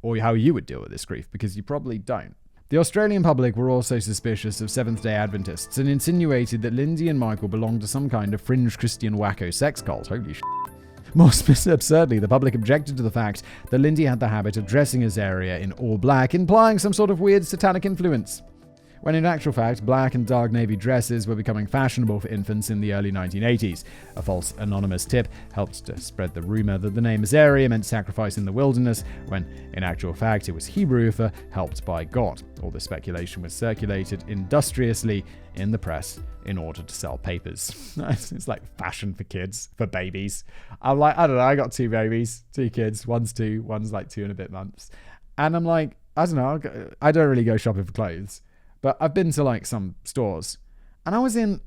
Or how you would deal with this grief, because you probably don't. The Australian public were also suspicious of Seventh-day Adventists and insinuated that Lindy and Michael belonged to some kind of fringe Christian wacko sex cult. Holy shit. More absurdly, the public objected to the fact that Lindy had the habit of dressing Azaria in all black, implying some sort of weird satanic influence. When in actual fact, black and dark navy dresses were becoming fashionable for infants in the early 1980s. A false anonymous tip helped to spread the rumor that the name Azaria meant sacrifice in the wilderness, when in actual fact it was Hebrew for helped by God. All the speculation was circulated industriously in the press in order to sell papers. It's like fashion for kids, for babies. I'm like, I don't know, I got 2 babies, 2 kids, one's 2, one's like 2 and a bit months. And I'm like, I don't know, I don't really go shopping for clothes. But I've been to like some stores, and I was in,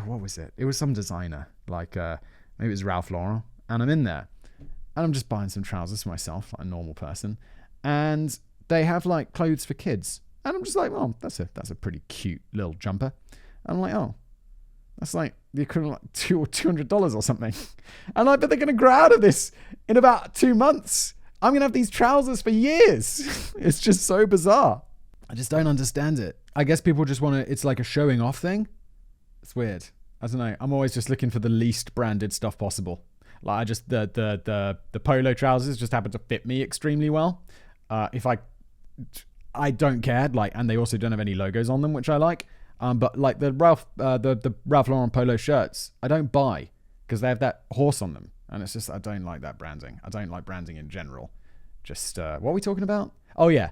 what was it? It was some designer, like maybe it was Ralph Lauren, and I'm in there, and I'm just buying some trousers for myself, like a normal person, and they have like clothes for kids, and I'm just like, oh, that's a pretty cute little jumper, and I'm like, oh, that's like the equivalent of $200 or something, and I bet they're gonna grow out of this in about 2 months. I'm gonna have these trousers for years. It's just so bizarre. I just don't understand it. I guess people just want to, it's like a showing off thing. It's weird. I don't know. I'm always just looking for the least branded stuff possible. Like I just, the polo trousers just happen to fit me extremely well. If I don't care, like, and they also don't have any logos on them, which I like. But like the Ralph Lauren polo shirts, I don't buy because they have that horse on them. And it's just, I don't like that branding. I don't like branding in general. Just, what are we talking about? Oh yeah.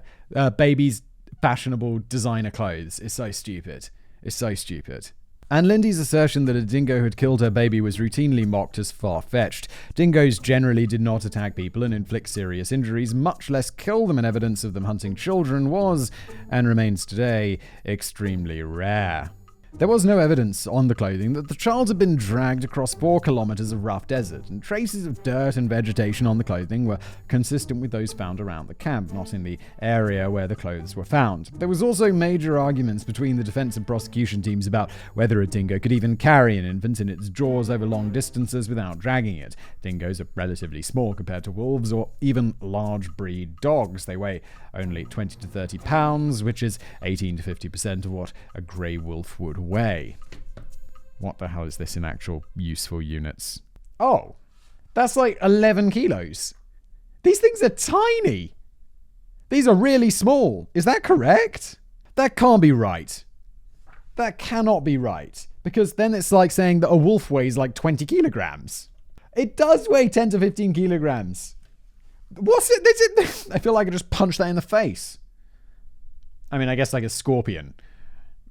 Babies, fashionable designer clothes. It's so stupid. It's so stupid. And Lindy's assertion that a dingo had killed her baby was routinely mocked as far-fetched. Dingoes generally did not attack people and inflict serious injuries, much less kill them, and evidence of them hunting children was, and remains today, extremely rare. There was no evidence on the clothing that the child had been dragged across 4 kilometers of rough desert, and traces of dirt and vegetation on the clothing were consistent with those found around the camp, not in the area where the clothes were found. There was also major arguments between the defense and prosecution teams about whether a dingo could even carry an infant in its jaws over long distances without dragging it. Dingoes are relatively small compared to wolves or even large breed dogs. They weigh only 20 to 30 pounds, which is 18 to 50% of what a grey wolf would weigh. What the hell is this in actual useful units? Oh, that's like 11 kilos. These things are tiny. These are really small. Is that correct? That can't be right. That cannot be right. Because then it's like saying that a wolf weighs like 20 kilograms. It does weigh 10 to 15 kilograms. What's it? I feel like I just punched that in the face. I mean, I guess like a scorpion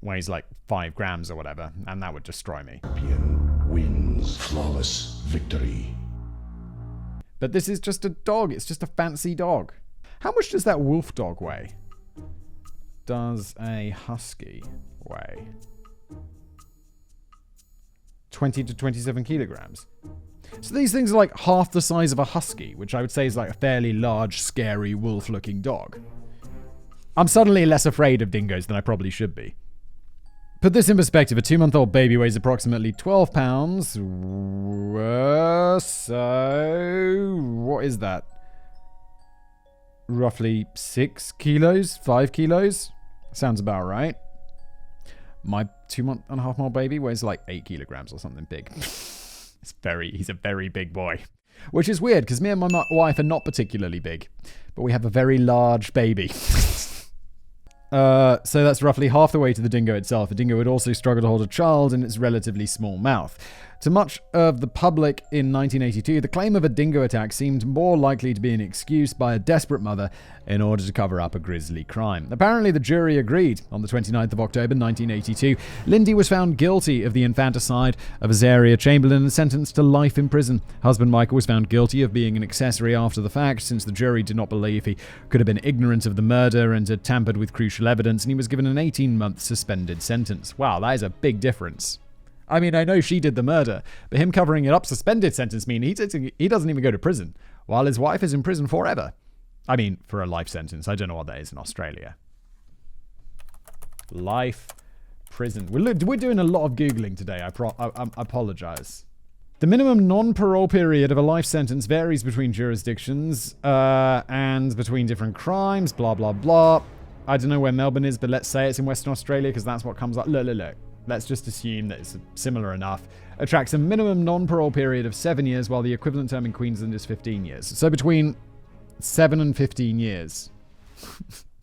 weighs like 5 grams or whatever, and that would destroy me. Scorpion wins flawless victory. But this is just a dog. It's just a fancy dog. How much does that wolf dog weigh? Does a husky weigh 20 to 27 kilograms? So these things are like half the size of a husky, which I would say is like a fairly large, scary, wolf-looking dog. I'm suddenly less afraid of dingoes than I probably should be. Put this in perspective, a 2-month-old baby weighs approximately 12 pounds. So, what is that? Roughly 6 kilos? 5 kilos? Sounds about right. My 2.5-month-old baby weighs like 8 kilograms or something big. He's a very big boy. Which is weird, because me and my wife are not particularly big. But we have a very large baby. So that's roughly half the way to the dingo itself. A dingo would also struggle to hold a child in its relatively small mouth. To much of the public in 1982, the claim of a dingo attack seemed more likely to be an excuse by a desperate mother in order to cover up a grisly crime. Apparently, the jury agreed. On the 29th of October 1982, Lindy was found guilty of the infanticide of Azaria Chamberlain and sentenced to life in prison. Husband Michael was found guilty of being an accessory after the fact, since the jury did not believe he could have been ignorant of the murder and had tampered with crucial evidence, and he was given an 18-month suspended sentence. Wow, that is a big difference. I mean, I know she did the murder, but him covering it up, suspended sentence, mean he doesn't even go to prison, while his wife is in prison forever. I mean, for a life sentence. I don't know what that is in Australia. Life prison. We're doing a lot of Googling today. I apologize. The minimum non-parole period of a life sentence varies between jurisdictions and between different crimes, blah, blah, blah. I don't know where Melbourne is, but let's say it's in Western Australia because that's what comes up. Look. Let's just assume that it's similar enough. Attracts a minimum non-parole period of 7 years, while the equivalent term in Queensland is 15 years. So between 7 and 15 years.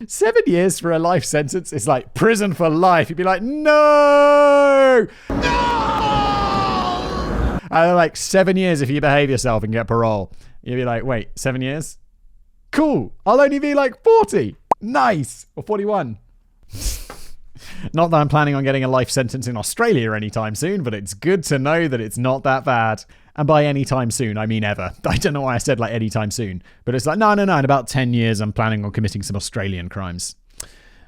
7 years for a life sentence is like prison for life. You'd be like, no! No! And they're like 7 years if you behave yourself and get parole. You'd be like, wait, 7 years? Cool. I'll only be like 40. Nice. Or 41. Not that I'm planning on getting a life sentence in Australia anytime soon, but it's good to know that it's not that bad. And by anytime soon, I mean ever. I don't know why I said like anytime soon, but it's like, no. In about 10 years, I'm planning on committing some Australian crimes.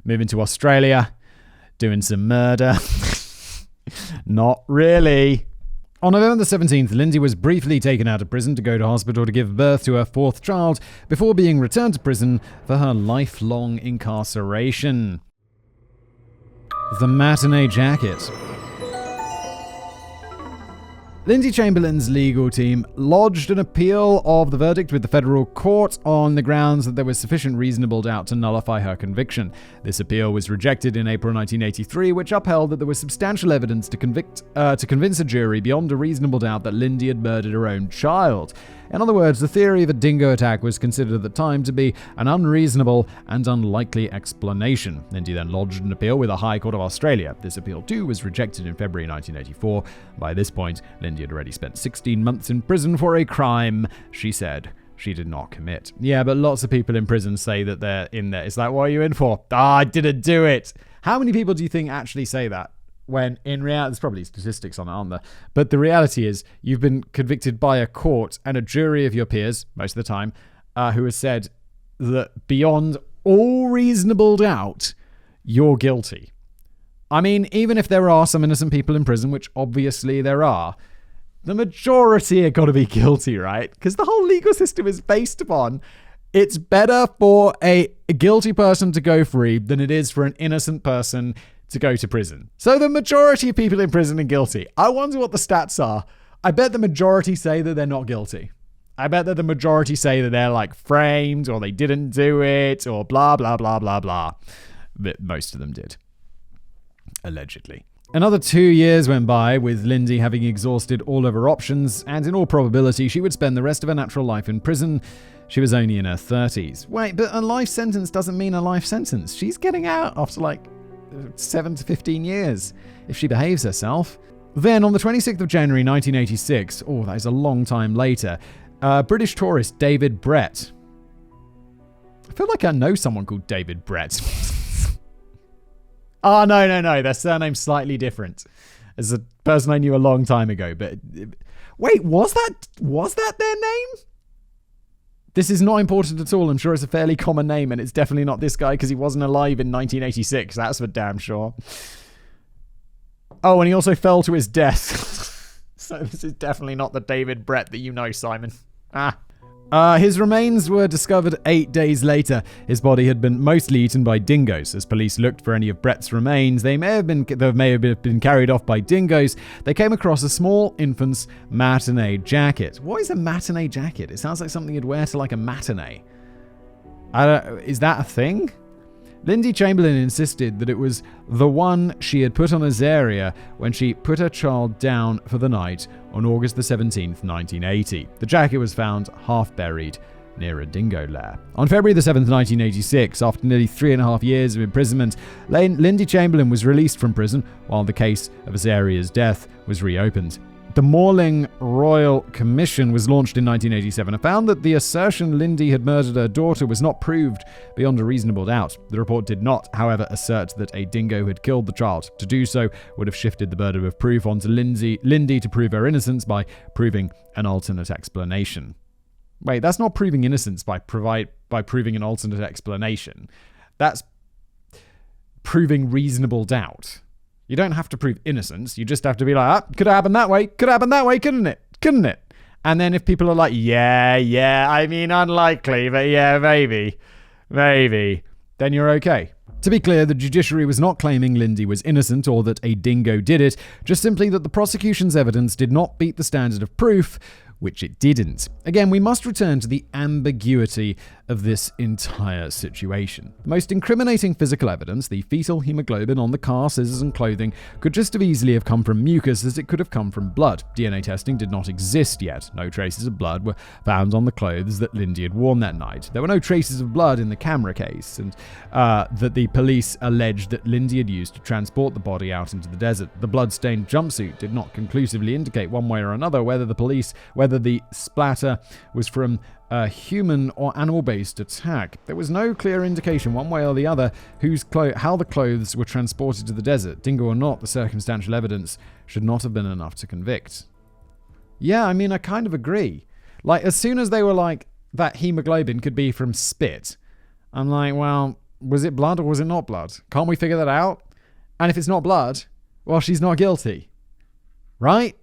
Moving to Australia, doing some murder. Not really. On November the 17th, Lindsay was briefly taken out of prison to go to hospital to give birth to her 4th child before being returned to prison for her lifelong incarceration. The matinee jacket. Lindsay Chamberlain's legal team lodged an appeal of the verdict with the federal court on the grounds that there was sufficient reasonable doubt to nullify her conviction. This appeal was rejected in April 1983, which upheld that there was substantial evidence to convince a jury beyond a reasonable doubt that Lindy had murdered her own child. In other words, the theory of a dingo attack was considered at the time to be an unreasonable and unlikely explanation. Lindy then lodged an appeal with the High Court of Australia. This appeal, too, was rejected in February 1984. By this point, Lindy had already spent 16 months in prison for a crime she said she did not commit. Yeah, but lots of people in prison say that they're in there. It's like, what are you in for? I didn't do it. How many people do you think actually say that? When in reality, there's probably statistics on it, aren't there? But the reality is, you've been convicted by a court and a jury of your peers, most of the time, who has said that beyond all reasonable doubt, you're guilty. I mean, even if there are some innocent people in prison, which obviously there are, the majority are got to be guilty, right? Because the whole legal system is based upon it's better for a guilty person to go free than it is for an innocent person to go to prison. So the majority of people in prison are guilty. I wonder what the stats are. I bet the majority say that they're not guilty. I bet that the majority say that they're like framed or they didn't do it or blah, blah, blah, blah, blah. But most of them did. Allegedly. Another 2 years went by with Lindy having exhausted all of her options, and in all probability she would spend the rest of her natural life in prison. She was only in her 30s. Wait, but a life sentence doesn't mean a life sentence. She's getting out after like 7 to 15 years if she behaves herself. Then on the 26th of January 1986, that is a long time later, British tourist David Brett. I feel like I know someone called David Brett. Oh, no. Their surname's slightly different. As a person I knew a long time ago. But wait, was that their name? This is not important at all. I'm sure it's a fairly common name, and it's definitely not this guy because he wasn't alive in 1986. That's for damn sure. Oh, and he also fell to his death. So this is definitely not the David Brett that you know, Simon. His remains were discovered 8 days later. His body had been mostly eaten by dingoes. As police looked for any of Brett's remains, they may have been carried off by dingoes. They came across a small infant's matinee jacket. What is a matinee jacket? It sounds like something you'd wear to like a matinee. Is that a thing? Lindy Chamberlain insisted that it was the one she had put on Azaria when she put her child down for the night on August the 17th, 1980. The jacket was found half buried near a dingo lair. On February the 7th, 1986, after nearly 3.5 years of imprisonment, Lindy Chamberlain was released from prison while the case of Azaria's death was reopened. The Morling Royal Commission was launched in 1987 and found that the assertion Lindy had murdered her daughter was not proved beyond a reasonable doubt. The report did not, however, assert that a dingo had killed the child. To do so would have shifted the burden of proof onto Lindy to prove her innocence by proving an alternate explanation. Wait, that's not proving innocence by proving an alternate explanation. That's proving reasonable doubt. You don't have to prove innocence. You just have to be like, could have happened that way. Could have happened that way, couldn't it? Couldn't it? And then if people are like, yeah, I mean, unlikely, but yeah, maybe, then you're okay. To be clear, the judiciary was not claiming Lindy was innocent or that a dingo did it, just simply that the prosecution's evidence did not beat the standard of proof, which it didn't. Again, we must return to the ambiguity of this entire situation. The most incriminating physical evidence, the fetal hemoglobin on the car, scissors and clothing, could just as easily have come from mucus as it could have come from blood. DNA testing did not exist yet. No traces of blood were found on the clothes that Lindy had worn that night. There were no traces of blood in the camera case, and that the police alleged that Lindy had used to transport the body out into the desert. The blood-stained jumpsuit did not conclusively indicate one way or another whether the splatter was from a human or animal-based attack. There was no clear indication one way or the other how the clothes were transported to the desert. Dingo or not, the circumstantial evidence should not have been enough to convict. Yeah, I mean, I kind of agree. Like, as soon as they were like, that hemoglobin could be from spit, I'm like, well, was it blood or was it not blood? Can't we figure that out? And if it's not blood, well, she's not guilty. Right?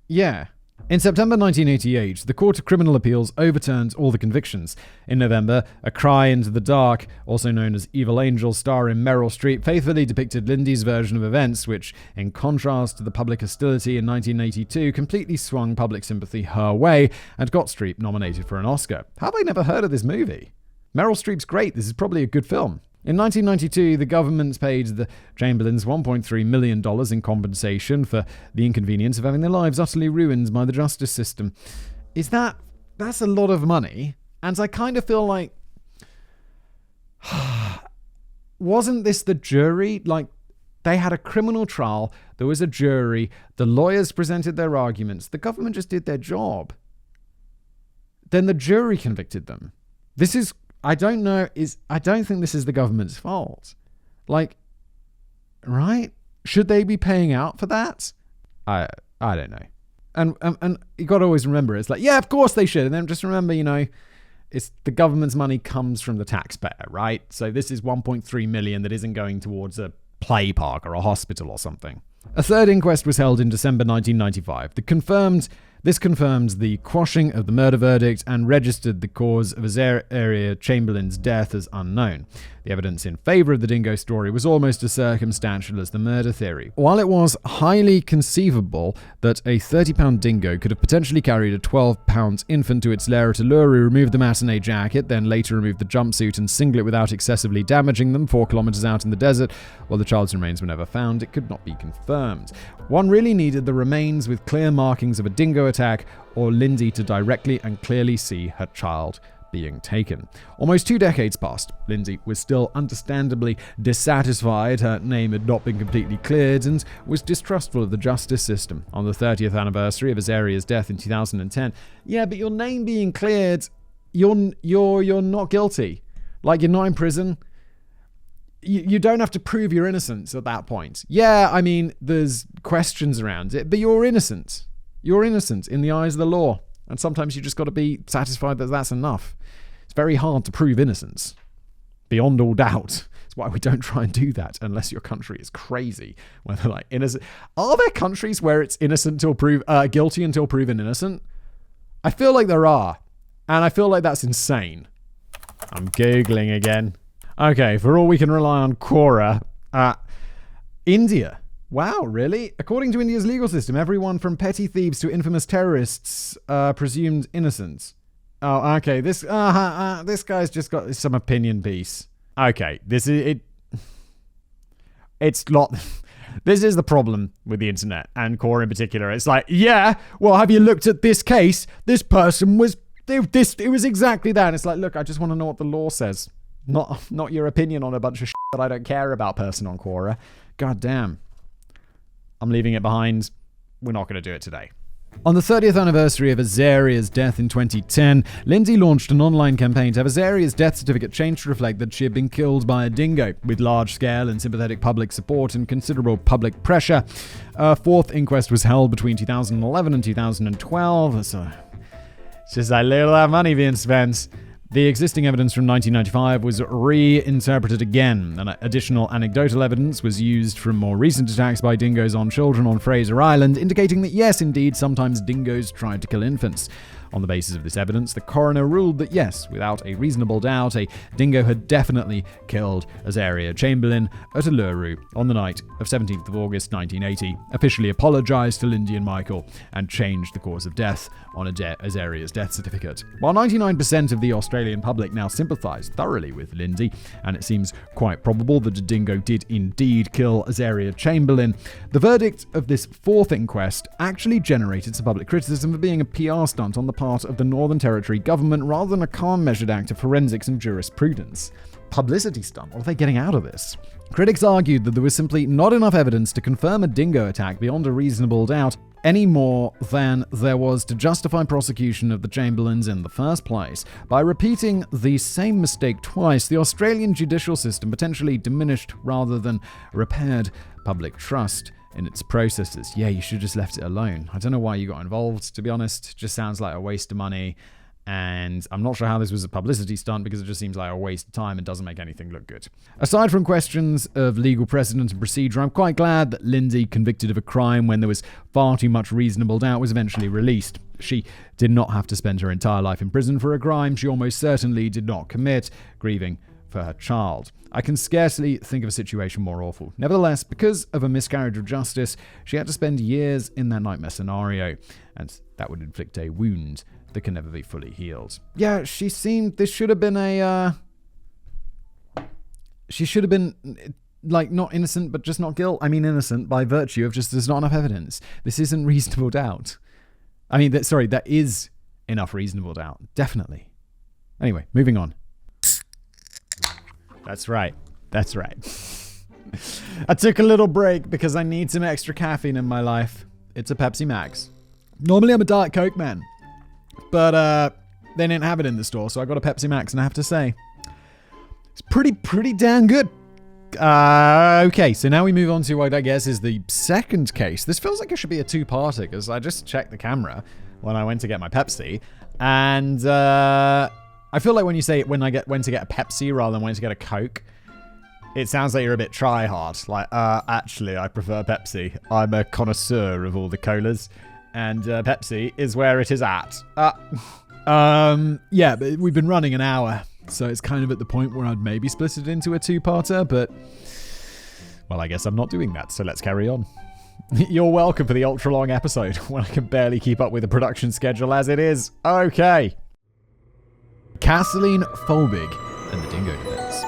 Yeah. In September 1988, the Court of Criminal Appeals overturned all the convictions. In November, A Cry into the Dark, also known as Evil Angel, starring Meryl Streep, faithfully depicted Lindy's version of events, which, in contrast to the public hostility in 1982, completely swung public sympathy her way and got Streep nominated for an Oscar. How have I never heard of this movie? Meryl Streep's great. This is probably a good film. In 1992, the government paid the Chamberlains $1.3 million in compensation for the inconvenience of having their lives utterly ruined by the justice system. That's a lot of money, and I kind of feel like, wasn't this the jury? Like, they had a criminal trial, there was a jury, the lawyers presented their arguments, the government just did their job. Then the jury convicted them. I don't think this is the government's fault. Like, right? Should they be paying out for that? I don't know. And you got to always remember, it's like, yeah, of course they should. And then just remember, it's the government's money comes from the taxpayer, right? So this is 1.3 million that isn't going towards a play park or a hospital or something. A third inquest was held in December 1995. This confirmed the quashing of the murder verdict and registered the cause of Azaria Chamberlain's death as unknown. The evidence in favor of the Dingo story was almost as circumstantial as the murder theory. While it was highly conceivable that a 30-pound dingo could have potentially carried a 12-pound infant to its lair at Uluru, removed the matinee jacket, then later removed the jumpsuit and singlet without excessively damaging them 4 kilometers out in the desert, while the child's remains were never found, it could not be confirmed. One really needed the remains with clear markings of a dingo attack or Lindsay to directly and clearly see her child being taken. Almost 2 decades passed. Lindsay was still understandably dissatisfied. Her name had not been completely cleared and was distrustful of the justice system. On the 30th anniversary of Azaria's death in 2010, yeah, but your name being cleared, you're not guilty. Like, you're not in prison. You don't have to prove your innocence at that point. Yeah, I mean, there's questions around it, but you're innocent. You're innocent in the eyes of the law. And sometimes you just got to be satisfied that that's enough. It's very hard to prove innocence. Beyond all doubt. That's why we don't try and do that unless your country is crazy. Where they're like, innocent. Are there countries where it's innocent till guilty until proven innocent? I feel like there are. And I feel like that's insane. I'm Googling again. Okay, for all we can rely on Quora. India. Wow, really? According to India's legal system, everyone from petty thieves to infamous terrorists presumed innocent. Oh, okay. This guy's just got some opinion piece. Okay, this is it. It's not. This is the problem with the internet and Quora in particular. It's like, yeah, well, have you looked at this case? This person was this. It was exactly that. And it's like, look, I just want to know what the law says, not your opinion on a bunch of shit that I don't care about. Person on Quora. God damn. I'm leaving it behind. We're not going to do it today. On the 30th anniversary of Azaria's death in 2010, Lindsay launched an online campaign to have Azaria's death certificate changed to reflect that she had been killed by a dingo. With large-scale and sympathetic public support and considerable public pressure, a fourth inquest was held between 2011 and 2012. So it's just a little money being spent. The existing evidence from 1995 was reinterpreted again, and additional anecdotal evidence was used from more recent attacks by dingoes on children on Fraser Island, indicating that yes, indeed, sometimes dingoes tried to kill infants. On the basis of this evidence, the coroner ruled that yes, without a reasonable doubt, a dingo had definitely killed Azaria Chamberlain at Uluru on the night of 17th of August 1980, officially apologised to Lindy and Michael, and changed the cause of death on Azaria's death certificate. While 99% of the Australian public now sympathise thoroughly with Lindy, and it seems quite probable that a dingo did indeed kill Azaria Chamberlain, the verdict of this fourth inquest actually generated some public criticism for being a PR stunt on the part of the Northern Territory government rather than a calm, measured act of forensics and jurisprudence. Publicity stunt? What are they getting out of this? Critics argued that there was simply not enough evidence to confirm a dingo attack beyond a reasonable doubt, any more than there was to justify prosecution of the Chamberlains in the first place. By repeating the same mistake twice, the Australian judicial system potentially diminished rather than repaired public trust in its processes. Yeah, you should have just left it alone. I don't know why you got involved, to be honest. It just sounds like a waste of money. And I'm not sure how this was a publicity stunt because it just seems like a waste of time and doesn't make anything look good. Aside from questions of legal precedent and procedure, I'm quite glad that Lindsay, convicted of a crime when there was far too much reasonable doubt, was eventually released. She did not have to spend her entire life in prison for a crime she almost certainly did not commit, grieving for her child. I can scarcely think of a situation more awful. Nevertheless, because of a miscarriage of justice, she had to spend years in that nightmare scenario, and that would inflict a wound that can never be fully healed. Yeah, this should have been she should have been, like, not innocent, but just not guilt. I mean, innocent by virtue of just there's not enough evidence. This isn't reasonable doubt. I mean, that is enough reasonable doubt. Definitely. Anyway, moving on. That's right. I took a little break because I need some extra caffeine in my life. It's a Pepsi Max. Normally I'm a Diet Coke man, but they didn't have it in the store, so I got a Pepsi Max, and I have to say, it's pretty damn good. Okay, so now we move on to what I guess is the second case. This feels like it should be a two-parter, because I just checked the camera when I went to get my Pepsi, and I feel like when you say when to get a Pepsi rather than when to get a Coke, It sounds like you're a bit try-hard. Like, actually, I prefer Pepsi. I'm a connoisseur of all the colas, and Pepsi is where it is at. Yeah, but we've been running an hour, so it's kind of at the point where I'd maybe split it into a two-parter, but, well, I guess I'm not doing that, so let's carry on. You're welcome for the ultra-long episode, when I can barely keep up with the production schedule as it is. Okay. Kathleen Folbigg and the Dingo Defense.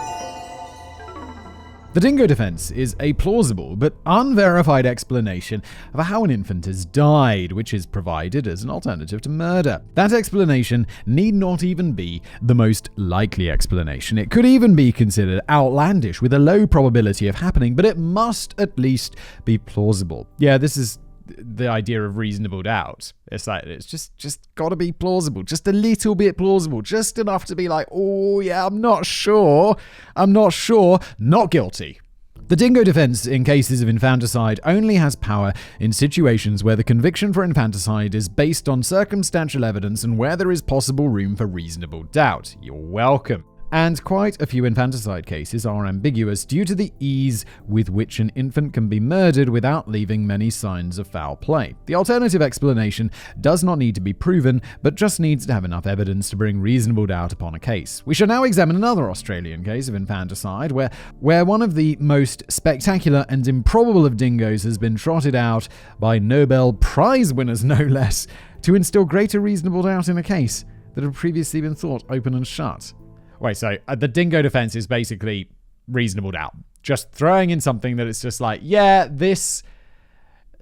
The Dingo Defense is a plausible but unverified explanation of how an infant has died, which is provided as an alternative to murder. That explanation need not even be the most likely explanation. It could even be considered outlandish with a low probability of happening, but it must at least be plausible. Yeah, this is the idea of reasonable doubt. It's like, it's just gotta be plausible, just a little bit plausible, just enough to be like, oh yeah, I'm not sure, not guilty. The Dingo Defense in cases of infanticide only has power in situations where the conviction for infanticide is based on circumstantial evidence and where there is possible room for reasonable doubt. You're welcome. And quite a few infanticide cases are ambiguous due to the ease with which an infant can be murdered without leaving many signs of foul play. The alternative explanation does not need to be proven, but just needs to have enough evidence to bring reasonable doubt upon a case. We shall now examine another Australian case of infanticide, where one of the most spectacular and improbable of dingoes has been trotted out by Nobel Prize winners, no less, to instill greater reasonable doubt in a case that had previously been thought open and shut. Wait, so the Dingo Defense is basically reasonable doubt. Just throwing in something that it's just like, yeah, this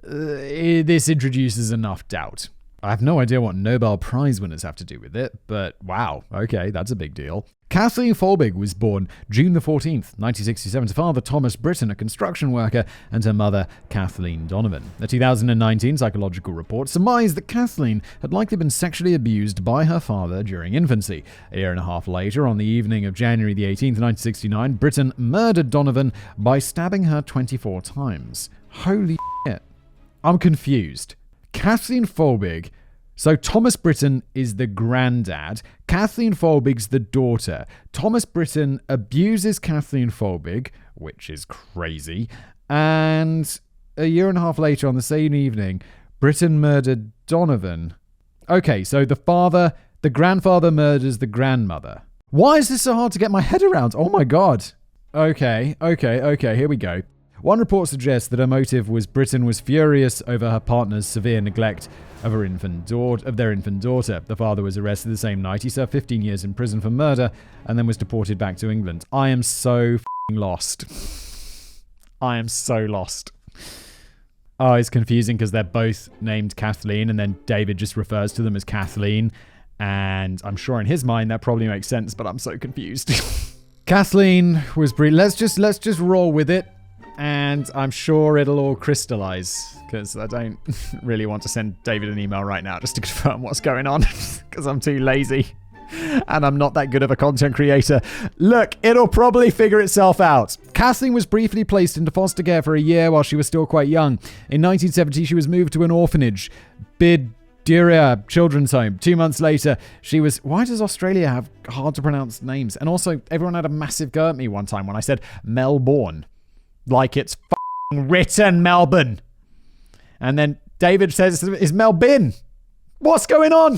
introduces enough doubt. I have no idea what Nobel Prize winners have to do with it, but wow, okay, that's a big deal. Kathleen Folbigg was born June the 14th, 1967, to father Thomas Britton, a construction worker, and her mother, Kathleen Donovan. A 2019 psychological report surmised that Kathleen had likely been sexually abused by her father during infancy. A year and a half later, on the evening of January the 18th, 1969, Britton murdered Donovan by stabbing her 24 times. Holy shit. I'm confused. Kathleen Folbigg. So Thomas Britton is the granddad. Kathleen Folbigg's the daughter. Thomas Britton abuses Kathleen Folbigg, which is crazy. And a year and a half later, on the same evening, Britton murdered Donovan. Okay, so the grandfather murders the grandmother. Why is this so hard to get my head around? Oh my god. Okay, here we go. One report suggests that her motive was Britton was furious over her partner's severe neglect of their infant daughter. The father was arrested the same night. He served 15 years in prison for murder and then was deported back to England. I am so lost. I am so lost. Oh, it's confusing because they're both named Kathleen and then David just refers to them as Kathleen. And I'm sure in his mind that probably makes sense, but I'm so confused. Kathleen was let's just roll with it. And I'm sure it'll all crystallize, because I don't really want to send David an email right now just to confirm what's going on, because I'm too lazy and I'm not that good of a content creator. Look, it'll probably figure itself out. Kathleen was briefly placed into foster care for a year while she was still quite young. In 1970, she was moved to an orphanage, Bidira Children's Home. 2 months later, she was... Why does Australia have hard to pronounce names? And also, everyone had a massive go at me one time when I said Melbourne. Like it's written Melbourne. And then David says it's Melbourne. What's going on?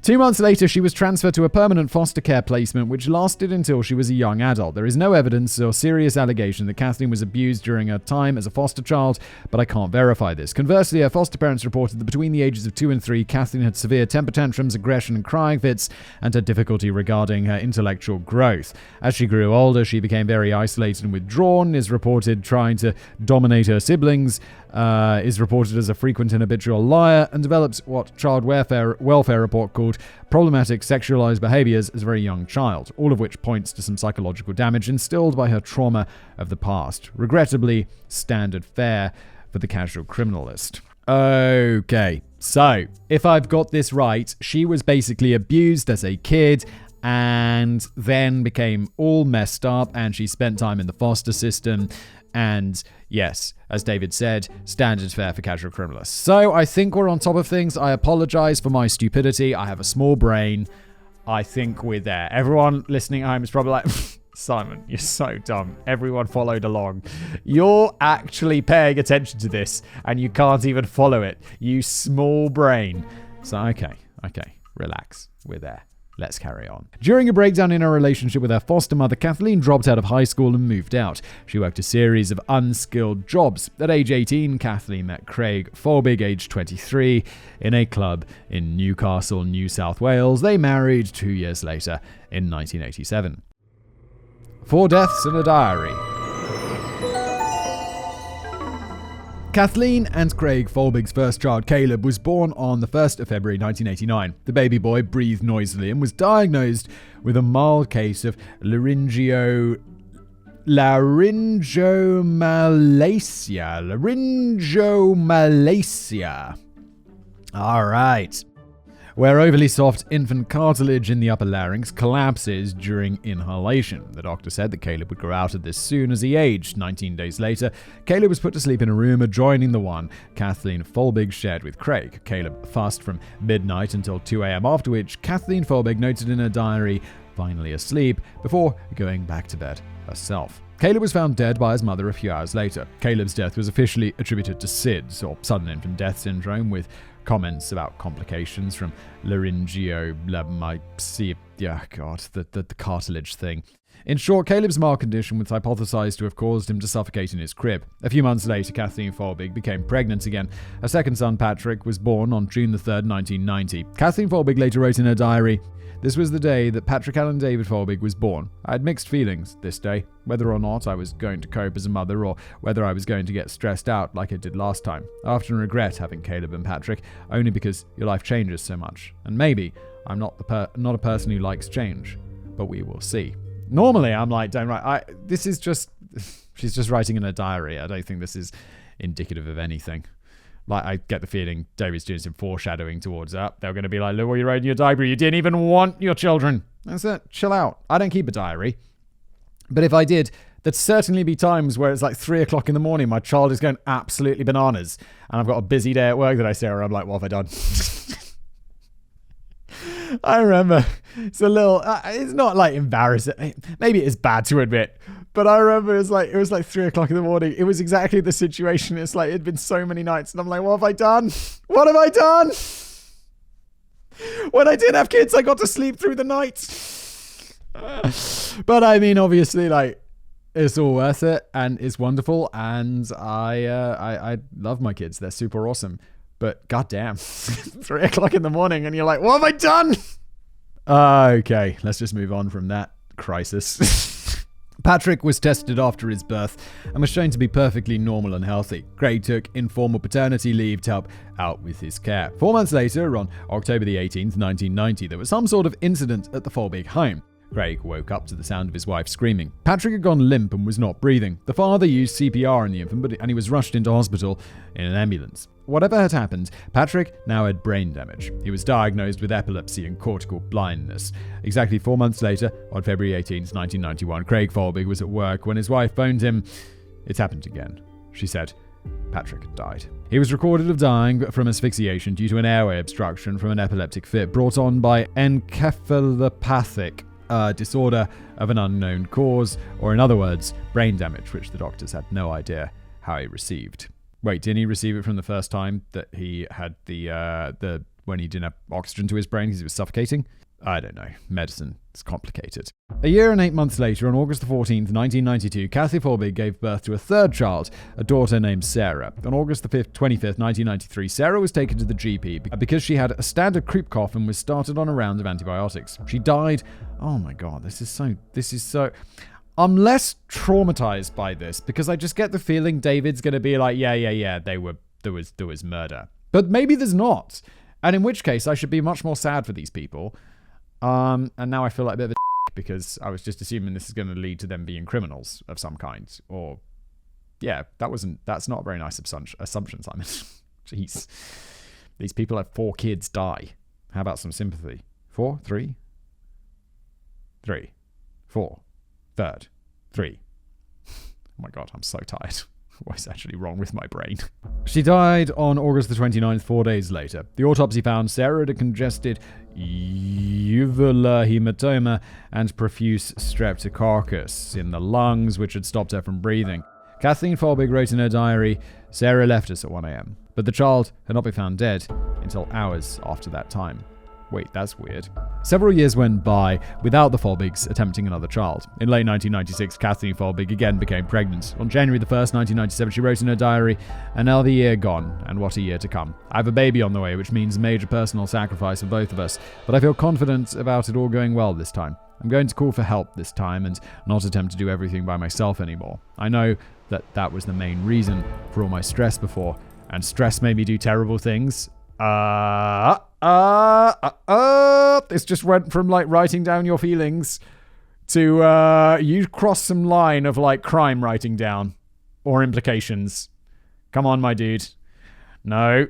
2 months later, she was transferred to a permanent foster care placement, which lasted until she was a young adult. There is no evidence or serious allegation that Kathleen was abused during her time as a foster child, but I can't verify this. Conversely, her foster parents reported that between the ages of 2 and 3, Kathleen had severe temper tantrums, aggression, and crying fits, and had difficulty regarding her intellectual growth. As she grew older, she became very isolated and withdrawn, is reported trying to dominate her siblings, is reported as a frequent and habitual liar, and develops what Child Welfare Report called problematic sexualized behaviors as a very young child, all of which points to some psychological damage instilled by her trauma of the past. Regrettably, standard fare for the casual criminalist. Okay, so if I've got this right, she was basically abused as a kid and then became all messed up, and she spent time in the foster system. And yes, as David said, standard fare for casual criminalists. So I think we're on top of things. I apologize for my stupidity. I have a small brain. I think we're there. Everyone listening at home is probably like, Simon, you're so dumb. Everyone followed along. You're actually paying attention to this, and you can't even follow it. You small brain. So, okay, relax. We're there. Let's carry on. During a breakdown in her relationship with her foster mother, Kathleen dropped out of high school and moved out. She worked a series of unskilled jobs. At age 18, Kathleen met Craig Folbigg, age 23, in a club in Newcastle, New South Wales. They married 2 years later in 1987. 4 deaths and a diary. Kathleen and Craig Folbigg's first child, Caleb, was born on the 1st of February 1989. The baby boy breathed noisily and was diagnosed with a mild case of laryngomalacia. All right. Where overly soft infant cartilage in the upper larynx collapses during inhalation. The doctor said that Caleb would grow out of this soon as he aged. 19 days later, Caleb was put to sleep in a room adjoining the one Kathleen Folbigg shared with Craig. Caleb fussed from midnight until 2 a.m., after which Kathleen Folbigg noted in her diary, finally asleep, before going back to bed herself. Caleb was found dead by his mother a few hours later. Caleb's death was officially attributed to SIDS, or sudden infant death syndrome, with comments about complications from laryngomalacia, the cartilage thing. In short, Caleb's mild condition was hypothesized to have caused him to suffocate in his crib. A few months later, Kathleen Folbigg became pregnant again. Her second son, Patrick, was born on June 3rd, 1990. Kathleen Folbigg later wrote in her diary, "This was the day that Patrick Allen David Folbigg was born. I had mixed feelings this day, whether or not I was going to cope as a mother or whether I was going to get stressed out like I did last time. I often regret having Caleb and Patrick, only because your life changes so much. And maybe I'm not a person who likes change, but we will see." Normally, I'm like, don't write. This is just, she's just writing in her diary. I don't think this is indicative of anything. Like, I get the feeling David's doing some foreshadowing towards that. They're going to be like, look what you wrote in your diary. You didn't even want your children. That's it. Chill out. I don't keep a diary. But if I did, there'd certainly be times where it's like 3 o'clock in the morning. My child is going absolutely bananas. And I've got a busy day at work that I say, or I'm like, what have I done? I remember it's a little, it's not like embarrassing. Maybe it is bad to admit. But I remember it was like 3 o'clock in the morning. It was exactly the situation. It's like, it'd been so many nights. And I'm like, what have I done? What have I done? When I didn't have kids, I got to sleep through the night. But I mean, obviously, like, it's all worth it. And it's wonderful. And I love my kids. They're super awesome. But goddamn, 3 o'clock in the morning. And you're like, what have I done? Okay, let's just move on from that crisis. Patrick was tested after his birth and was shown to be perfectly normal and healthy. Craig took informal paternity leave to help out with his care. 4 months later, on October the 18th, 1990, there was some sort of incident at the Folbigg home. Craig woke up to the sound of his wife screaming. Patrick had gone limp and was not breathing. The father used CPR on the infant, and he was rushed into hospital in an ambulance. Whatever had happened, Patrick now had brain damage. He was diagnosed with epilepsy and cortical blindness. Exactly 4 months later, on February 18th, 1991, Craig Folbigg was at work when his wife phoned him. "It's happened again," she said. Patrick had died. He was recorded of dying from asphyxiation due to an airway obstruction from an epileptic fit brought on by encephalopathic disorder of an unknown cause, or in other words, brain damage, which the doctors had no idea how he received. Wait, didn't he receive it from the first time that he had the when he didn't have oxygen to his brain because he was suffocating? I don't know. Medicine is complicated. A year and 8 months later, on August 14th, 1992, Kathy Folbigg gave birth to a third child, a daughter named Sarah. On August 25th, 1993, Sarah was taken to the GP because she had a standard croup cough and was started on a round of antibiotics. She died. Oh my God, this is so... I'm less traumatized by this because I just get the feeling David's going to be like, yeah, there was murder. But maybe there's not. And in which case, I should be much more sad for these people. And now I feel like a bit of a because I was just assuming this is going to lead to them being criminals of some kind. Or, yeah, that's not a very nice assumption, Simon. Jeez. These people have 4 kids die. How about some sympathy? 4? 3? 3. 4. 3rd. 3. Oh my God, I'm so tired. What's actually wrong with my brain? She died on August the 29th, 4 days later. The autopsy found Sarah had a congested uvular hematoma and profuse streptococcus in the lungs, which had stopped her from breathing. Kathleen Folbigg wrote in her diary, Sarah left us at 1 a.m., but the child had not been found dead until hours after that time. Wait, that's weird. Several years went by without the Folbiggs attempting another child. In late 1996, Kathleen Folbigg again became pregnant. On January the 1st, 1997, she wrote in her diary, another year gone, and what a year to come. I have a baby on the way, which means major personal sacrifice for both of us, but I feel confident about it all going well this time. I'm going to call for help this time and not attempt to do everything by myself anymore. I know that was the main reason for all my stress before, and stress made me do terrible things. This just went from like writing down your feelings to you crossed some line of like crime writing down or implications. Come on, my dude. No.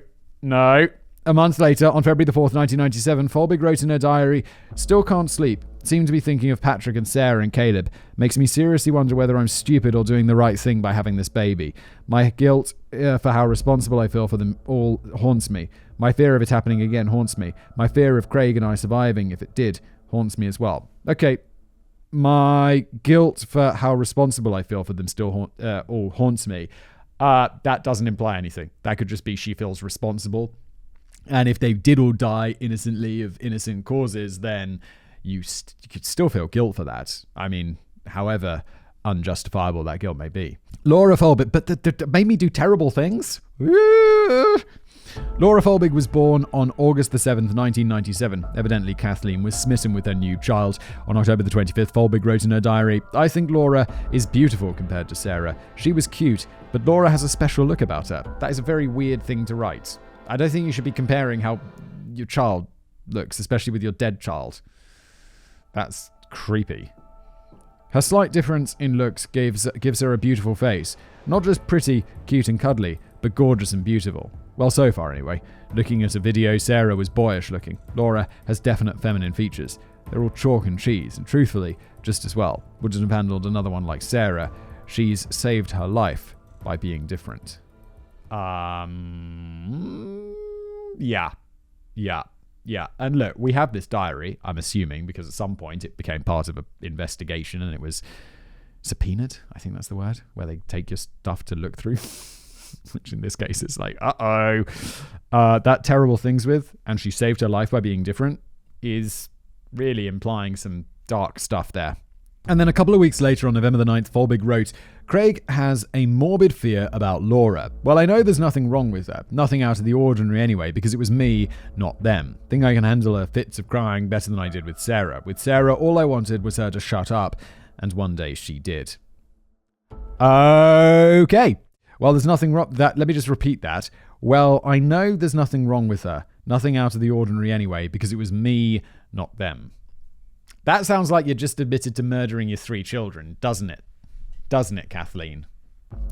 A month later, on February the 4th, 1997, Folbigg wrote in her diary, still can't sleep. Seem to be thinking of Patrick and Sarah and Caleb. Makes me seriously wonder whether I'm stupid or doing the right thing by having this baby. My guilt for how responsible I feel for them all haunts me. My fear of it happening again haunts me. My fear of Craig and I surviving, if it did, haunts me as well. Okay, my guilt for how responsible I feel for them still all haunts me. That doesn't imply anything. That could just be she feels responsible. And if they did all die innocently of innocent causes, then you could still feel guilt for that. I mean, however unjustifiable that guilt may be. Laura Folbigg, but that made me do terrible things? Laura Folbigg was born on August the 7th, 1997. Evidently, Kathleen was smitten with her new child. On October the 25th, Folbigg wrote in her diary, I think Laura is beautiful compared to Sarah. She was cute, but Laura has a special look about her. That is a very weird thing to write. I don't think you should be comparing how your child looks, especially with your dead child. That's creepy. Her slight difference in looks gives her a beautiful face. Not just pretty, cute and cuddly, but gorgeous and beautiful. Well, so far anyway. Looking at a video, Sarah was boyish looking. Laura has definite feminine features. They're all chalk and cheese, and truthfully, just as well. Wouldn't have handled another one like Sarah. She's saved her life by being different. Yeah. And look, we have this diary, I'm assuming, because at some point it became part of an investigation and it was subpoenaed. I think that's the word, where they take your stuff to look through. Which in this case is like, that terrible things with, and she saved her life by being different, is really implying some dark stuff there. And then a couple of weeks later, on November the 9th, Folbigg wrote, Craig has a morbid fear about Laura. Well, I know there's nothing wrong with her. Nothing out of the ordinary anyway, because it was me, not them. Think I can handle her fits of crying better than I did with Sarah. With Sarah, all I wanted was her to shut up, and one day she did. Okay. Well, there's nothing wrong with that. Let me just repeat that. Well, I know there's nothing wrong with her. Nothing out of the ordinary anyway, because it was me, not them. That sounds like you just admitted to murdering your 3 children, doesn't it? Doesn't it, Kathleen?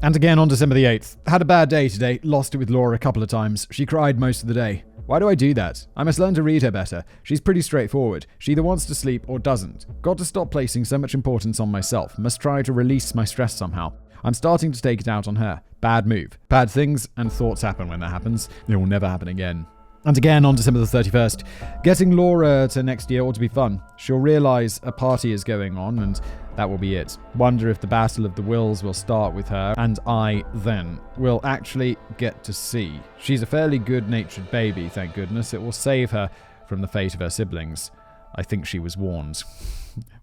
And again on December the 8th. Had a bad day today. Lost it with Laura a couple of times. She cried most of the day. Why do I do that? I must learn to read her better. She's pretty straightforward. She either wants to sleep or doesn't. Got to stop placing so much importance on myself. Must try to release my stress somehow. I'm starting to take it out on her. Bad move. Bad things and thoughts happen when that happens. It will never happen again. And again on December the 31st. Getting Laura to next year ought to be fun. She'll realise a party is going on and that will be it. Wonder if the battle of the wills will start with her and I then will actually get to see. She's a fairly good-natured baby, thank goodness. It will save her from the fate of her siblings. I think she was warned.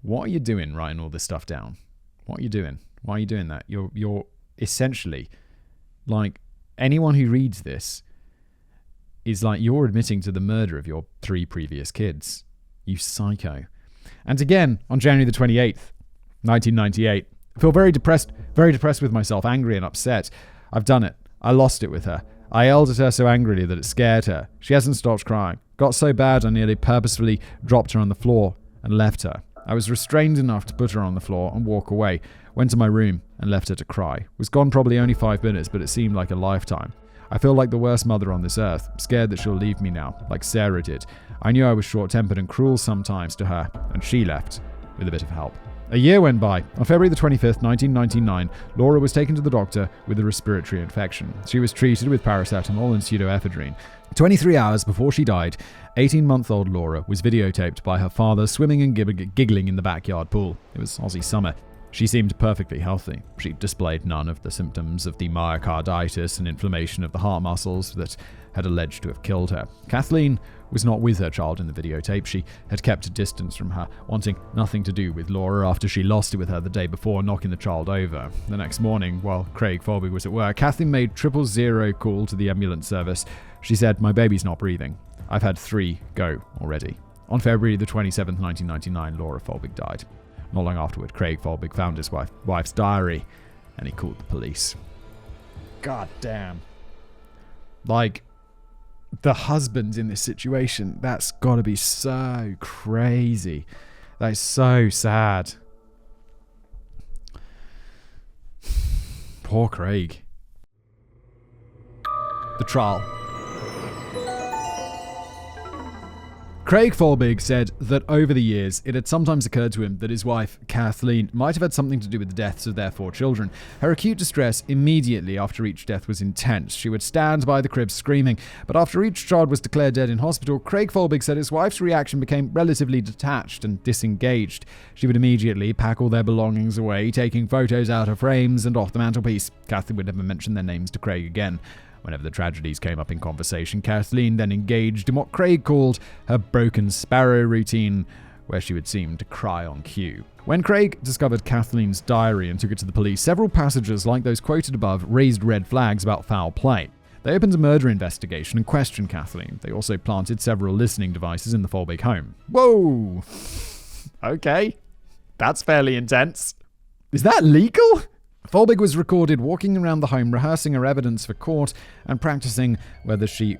What are you doing writing all this stuff down? What are you doing? Why are you doing that? You're essentially, like, anyone who reads this is like you're admitting to the murder of your 3 previous kids. You psycho. And again, on January the 28th, 1998, I feel very depressed with myself, angry and upset. I've done it. I lost it with her. I yelled at her so angrily that it scared her. She hasn't stopped crying. Got so bad I nearly purposefully dropped her on the floor and left her. I was restrained enough to put her on the floor and walk away. Went to my room and left her to cry. Was gone probably only 5 minutes, but it seemed like a lifetime. I feel like the worst mother on this earth, scared that she'll leave me now, like Sarah did. I knew I was short-tempered and cruel sometimes to her, and she left. with a bit of help. A year went by. On February the 25th, 1999, Laura was taken to the doctor with a respiratory infection. She was treated with paracetamol and pseudoephedrine. 23 hours before she died, 18-month-old Laura was videotaped by her father swimming and giggling in the backyard pool. It was Aussie summer. She seemed perfectly healthy. She displayed none of the symptoms of the myocarditis and inflammation of the heart muscles that had alleged to have killed her. Kathleen was not with her child in the videotape. She had kept a distance from her, wanting nothing to do with Laura after she lost it with her the day before, knocking the child over. The next morning, while Craig Folbigg was at work, Kathleen made 000 call to the ambulance service. She said, "My baby's not breathing. I've had 3 go already." On February the 27th, 1999, Laura Folbigg died. Not long afterward, Craig Folbigg found his wife's diary, and he called the police. God damn. Like, the husband in this situation, that's gotta be so crazy. That is so sad. Poor Craig. The trial. Craig Folbigg said that over the years, it had sometimes occurred to him that his wife, Kathleen, might have had something to do with the deaths of their 4 children. Her acute distress immediately after each death was intense. She would stand by the crib screaming, but after each child was declared dead in hospital, Craig Folbigg said his wife's reaction became relatively detached and disengaged. She would immediately pack all their belongings away, taking photos out of frames and off the mantelpiece. Kathleen would never mention their names to Craig again. Whenever the tragedies came up in conversation, Kathleen then engaged in what Craig called her broken sparrow routine, where she would seem to cry on cue. When Craig discovered Kathleen's diary and took it to the police, several passages like those quoted above raised red flags about foul play. They opened a murder investigation and questioned Kathleen. They also planted several listening devices in the Folbigg home. Whoa! Okay. That's fairly intense. Is that legal? Folbigg was recorded walking around the home, rehearsing her evidence for court and practicing whether she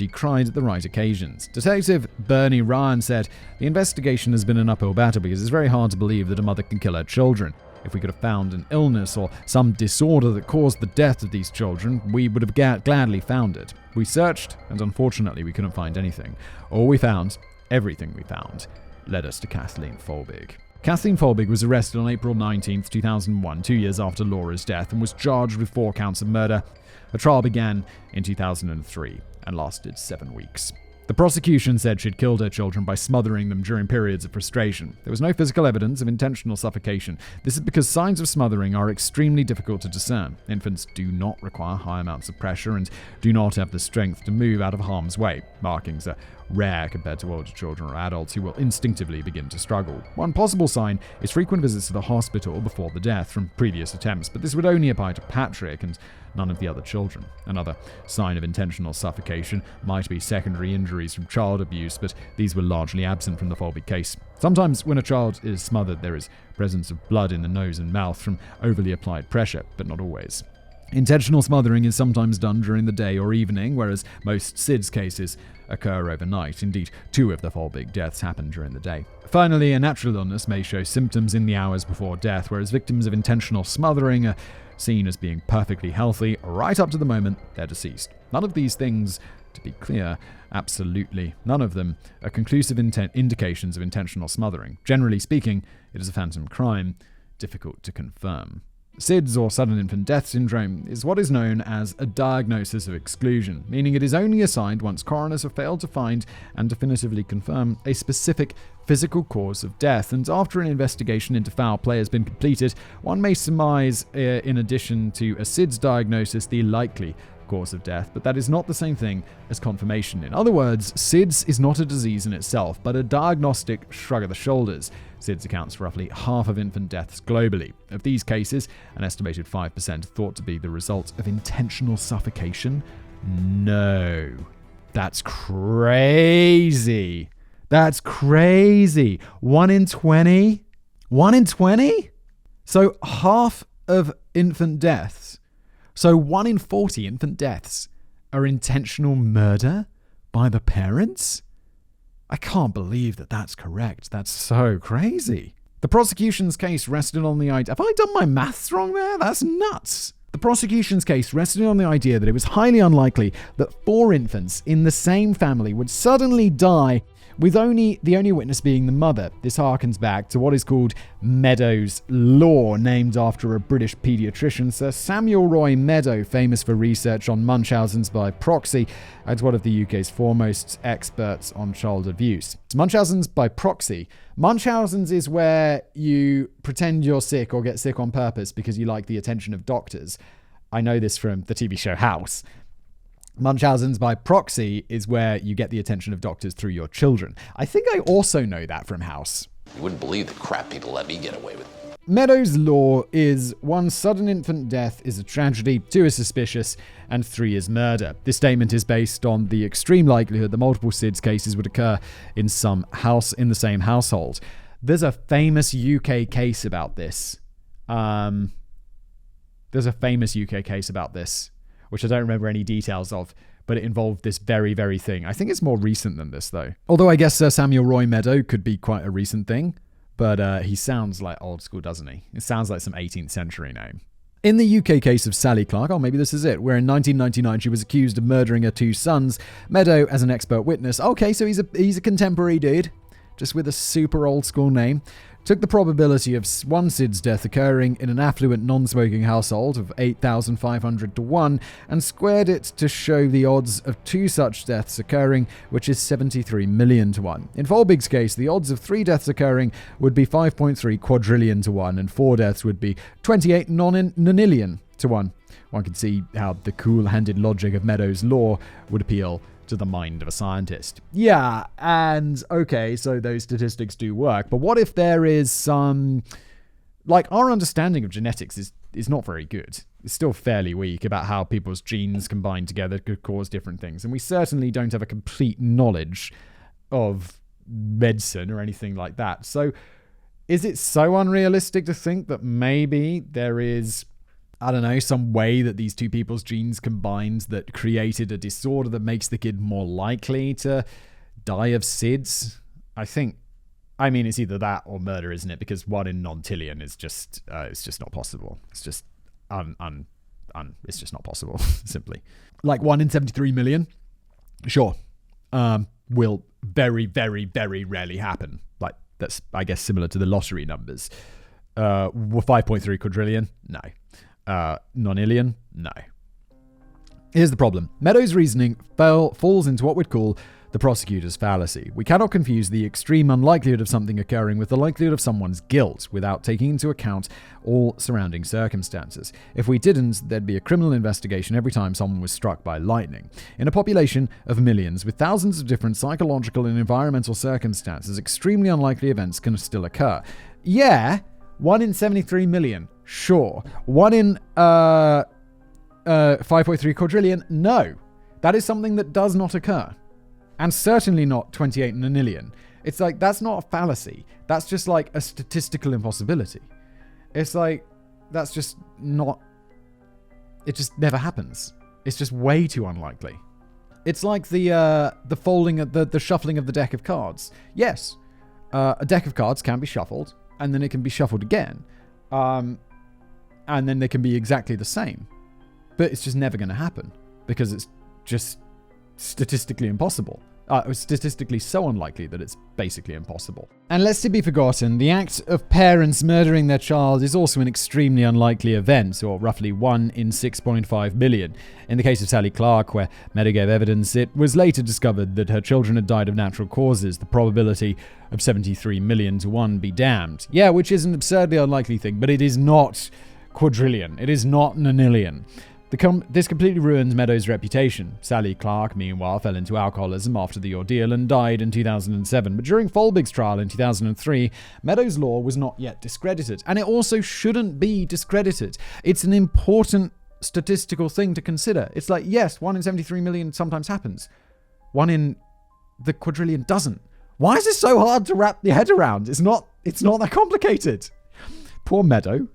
cried at the right occasions. Detective Bernie Ryan said, "The investigation has been an uphill battle because it's very hard to believe that a mother can kill her children. If we could have found an illness or some disorder that caused the death of these children, we would have gladly found it. We searched, and unfortunately we couldn't find anything. All we found, everything we found, led us to Kathleen Folbigg." Kathleen Folbigg was arrested on April 19, 2001, 2 years after Laura's death, and was charged with 4 counts of murder. A trial began in 2003 and lasted 7 weeks. The prosecution said she'd killed her children by smothering them during periods of frustration. There was no physical evidence of intentional suffocation. This is because signs of smothering are extremely difficult to discern. Infants do not require high amounts of pressure and do not have the strength to move out of harm's way. Markings are rare compared to older children or adults who will instinctively begin to struggle. One possible sign is frequent visits to the hospital before the death from previous attempts, but this would only apply to Patrick and none of the other children. Another sign of intentional suffocation might be secondary injuries from child abuse, but these were largely absent from the Folbigg case. Sometimes when a child is smothered, there is presence of blood in the nose and mouth from overly applied pressure, but not always. Intentional smothering is sometimes done during the day or evening, whereas most SIDS cases occur overnight. Indeed, 2 of the Folbigg deaths happened during the day. Finally, a natural illness may show symptoms in the hours before death, whereas victims of intentional smothering are seen as being perfectly healthy right up to the moment they're deceased. None of these things, to be clear, absolutely none of them, are conclusive indications of intentional smothering. Generally speaking, it is a phantom crime, difficult to confirm. SIDS, or sudden infant death syndrome, is what is known as a diagnosis of exclusion, meaning it is only assigned once coroners have failed to find and definitively confirm a specific physical cause of death, and after an investigation into foul play has been completed, one may surmise, in addition to a SIDS diagnosis, the likely cause of death, but that is not the same thing as confirmation. In other words, SIDS is not a disease in itself, but a diagnostic shrug of the shoulders. SIDS accounts for roughly half of infant deaths globally. Of these cases, an estimated 5% are thought to be the result of intentional suffocation. No. That's crazy. That's crazy. 1 in 20? 1 in 20? So half of infant deaths. So 1 in 40 infant deaths are intentional murder by the parents? I can't believe that that's correct. That's so crazy. The prosecution's case rested on the idea... Have I done my maths wrong there? That's nuts. The prosecution's case rested on the idea that it was highly unlikely that 4 infants in the same family would suddenly die with the only witness being the mother. This harkens back to what is called Meadows' Law, named after a British paediatrician, Sir Samuel Roy Meadow, famous for research on Munchausen's by proxy, as one of the UK's foremost experts on child abuse. Munchausen's by proxy. Munchausen's is where you pretend you're sick or get sick on purpose because you like the attention of doctors. I know this from the TV show House. Munchausen's by proxy is where you get the attention of doctors through your children. I think I also know that from House. You wouldn't believe the crap people let me get away with. Meadows' law is 1, sudden infant death is a tragedy, 2 is suspicious, and 3 is murder. This statement is based on the extreme likelihood that multiple SIDS cases would occur in the same household. There's a famous UK case about this. Which I don't remember any details of, but it involved this very, very thing. I think it's more recent than this, though. Although I guess Sir Samuel Roy Meadow could be quite a recent thing, but he sounds like old school, doesn't he? It sounds like some 18th century name. In the UK case of Sally Clark, maybe this is it, where in 1999 she was accused of murdering her 2 sons, Meadow as an expert witness. Okay, so he's a contemporary dude, just with a super old school name. Took the probability of one SIDS death occurring in an affluent non-smoking household of 8,500 to 1 and squared it to show the odds of 2 such deaths occurring, which is 73 million to 1. In Folbigg's case, the odds of 3 deaths occurring would be 5.3 quadrillion to 1 and 4 deaths would be 28 nonillion to 1. One can see how the cool-handed logic of Meadows' law would appeal to the mind of a scientist. Yeah, and okay, so those statistics do work, but what if there is some... our understanding of genetics is not very good. It's still fairly weak about how people's genes combined together could cause different things, and we certainly don't have a complete knowledge of medicine or anything like that. So is it so unrealistic to think that maybe there is... some way that these 2 people's genes combined that created a disorder that makes the kid more likely to die of SIDS? It's either that or murder, isn't it? Because 1 in nonillion is just, it's just not possible. It's just, it's just not possible, simply. 1 in 73 million? Sure. Will very, very, very rarely happen. That's, I guess, similar to the lottery numbers. 5.3 quadrillion? No. Nonillion? No. Here's the problem. Meadows' reasoning falls into what we'd call the prosecutor's fallacy. We cannot confuse the extreme unlikelihood of something occurring with the likelihood of someone's guilt without taking into account all surrounding circumstances. If we didn't, there'd be a criminal investigation every time someone was struck by lightning. In a population of millions with thousands of different psychological and environmental circumstances, extremely unlikely events can still occur. Yeah, 1 in 73 million. Sure. 1 in 5.3 quadrillion? No. That is something that does not occur. And certainly not 28 nonillion. It's that's not a fallacy. That's just a statistical impossibility. It's that's just not... It just never happens. It's just way too unlikely. It's like the folding of the shuffling of the deck of cards. Yes, a deck of cards can be shuffled, and then it can be shuffled again. And then they can be exactly the same. But it's just never going to happen because it's just statistically impossible. Statistically so unlikely that it's basically impossible. And lest it be forgotten, the act of parents murdering their child is also an extremely unlikely event, or roughly 1 in 6.5 million. In the case of Sally Clark, where Meadow gave evidence, it was later discovered that her children had died of natural causes. The probability of 73 million to 1 be damned. Yeah, which is an absurdly unlikely thing, but it is not quadrillion. It is not nonillion. This completely ruined Meadows' reputation. Sally Clark, meanwhile, fell into alcoholism after the ordeal and died in 2007. But during Folbigg's trial in 2003, Meadows' law was not yet discredited. And it also shouldn't be discredited. It's an important statistical thing to consider. It's yes, 1 in 73 million sometimes happens. 1 in the quadrillion doesn't. Why is it so hard to wrap your head around? It's not that complicated. Poor Meadow.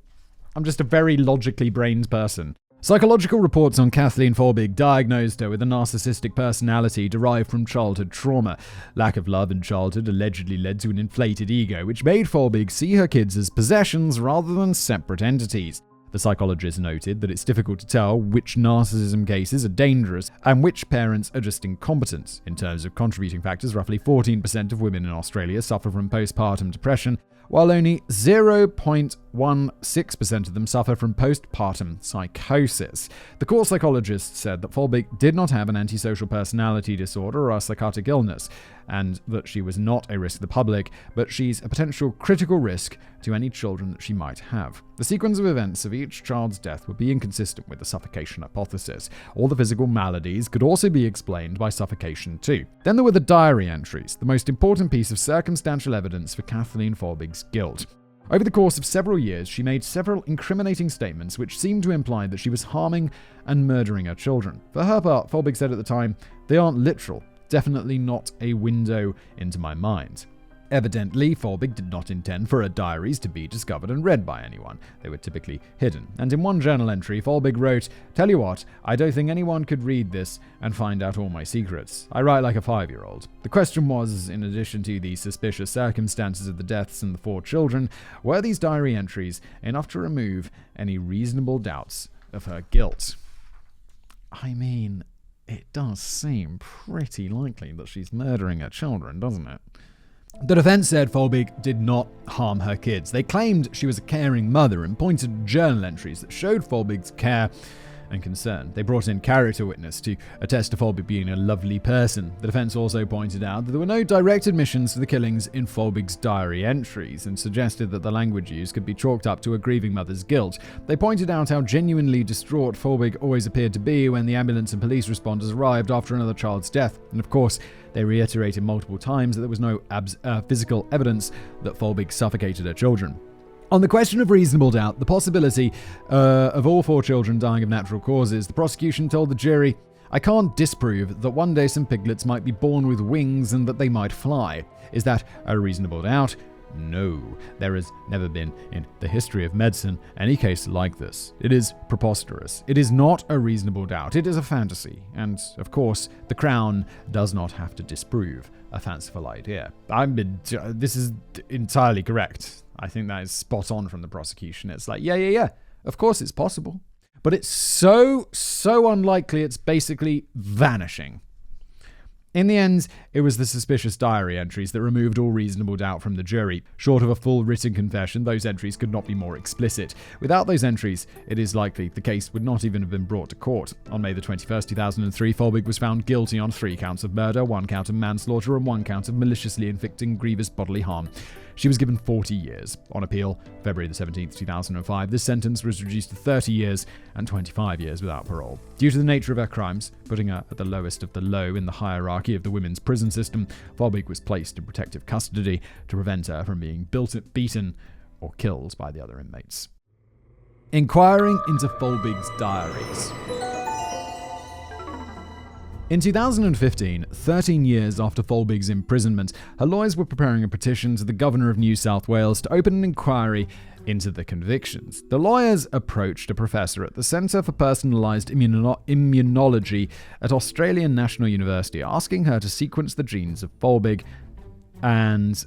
I'm just a very logically brained person. Psychological reports on Kathleen Folbigg diagnosed her with a narcissistic personality derived from childhood trauma. Lack of love in childhood allegedly led to an inflated ego, which made Folbigg see her kids as possessions rather than separate entities. The psychologist noted that it's difficult to tell which narcissism cases are dangerous and which parents are just incompetent. In terms of contributing factors, roughly 14% of women in Australia suffer from postpartum depression, while only 0.16% of them suffer from postpartum psychosis. The court psychologist said that Folbigg did not have an antisocial personality disorder or a psychotic illness, and that she was not a risk to the public, but she's a potential critical risk to any children that she might have. The sequence of events of each child's death would be inconsistent with the suffocation hypothesis. All the physical maladies could also be explained by suffocation too. Then there were the diary entries, the most important piece of circumstantial evidence for Kathleen Folbigg's guilt. Over the course of several years, she made several incriminating statements which seemed to imply that she was harming and murdering her children. For her part, Folbigg said at the time, "They aren't literal. Definitely not a window into my mind." Evidently, Folbigg did not intend for her diaries to be discovered and read by anyone. They were typically hidden. And in one journal entry, Folbigg wrote, "Tell you what, I don't think anyone could read this and find out all my secrets. I write like a 5-year-old. The question was, in addition to the suspicious circumstances of the deaths and the 4 children, were these diary entries enough to remove any reasonable doubts of her guilt?" I mean, it does seem pretty likely that she's murdering her children, doesn't it? The defense said Folbigg did not harm her kids. They claimed she was a caring mother and pointed to journal entries that showed Folbigg's care and concern. They brought in character witness to attest to Folbigg being a lovely person. The defense also pointed out that there were no direct admissions to the killings in Folbigg's diary entries and suggested that the language used could be chalked up to a grieving mother's guilt. They pointed out how genuinely distraught Folbigg always appeared to be when the ambulance and police responders arrived after another child's death. And of course, they reiterated multiple times that there was no physical evidence that Folbigg suffocated her children. On the question of reasonable doubt, the possibility of all 4 children dying of natural causes, the prosecution told the jury, "I can't disprove that one day some piglets might be born with wings and that they might fly. Is that a reasonable doubt? No. There has never been in the history of medicine any case like this. It is preposterous. It is not a reasonable doubt. It is a fantasy. And, of course, the Crown does not have to disprove a fanciful idea." This is entirely correct. I think that is spot on from the prosecution. It's like, yeah. Of course it's possible. But it's so unlikely it's basically vanishing. In the end, it was the suspicious diary entries that removed all reasonable doubt from the jury. Short of a full written confession, those entries could not be more explicit. Without those entries, it is likely the case would not even have been brought to court. On May the 21st, 2003, Folbigg was found guilty on 3 counts of murder, 1 count of manslaughter, and 1 count of maliciously inflicting grievous bodily harm. She was given 40 years. On appeal, February the 17th, 2005, this sentence was reduced to 30 years and 25 years without parole. Due to the nature of her crimes, putting her at the lowest of the low in the hierarchy of the women's prison system, Folbigg was placed in protective custody to prevent her from being beaten or killed by the other inmates. Inquiring into Folbigg's diaries. In 2015, 13 years after Folbigg's imprisonment, her lawyers were preparing a petition to the Governor of New South Wales to open an inquiry into the convictions. The lawyers approached a professor at the Centre for Personalised Immunology at Australian National University, asking her to sequence the genes of Folbigg and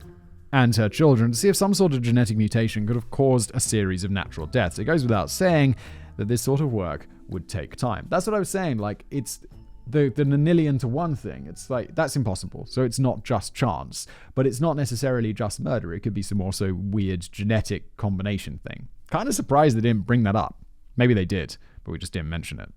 her children to see if some sort of genetic mutation could have caused a series of natural deaths. It goes without saying that this sort of work would take time. That's what I was saying. Like, it's the Nonillion to one thing. It's like, that's impossible. So it's not just chance, but it's not necessarily just murder. It could be some also weird genetic combination thing. Kind of surprised they didn't bring that up. Maybe they did, but we just didn't mention it.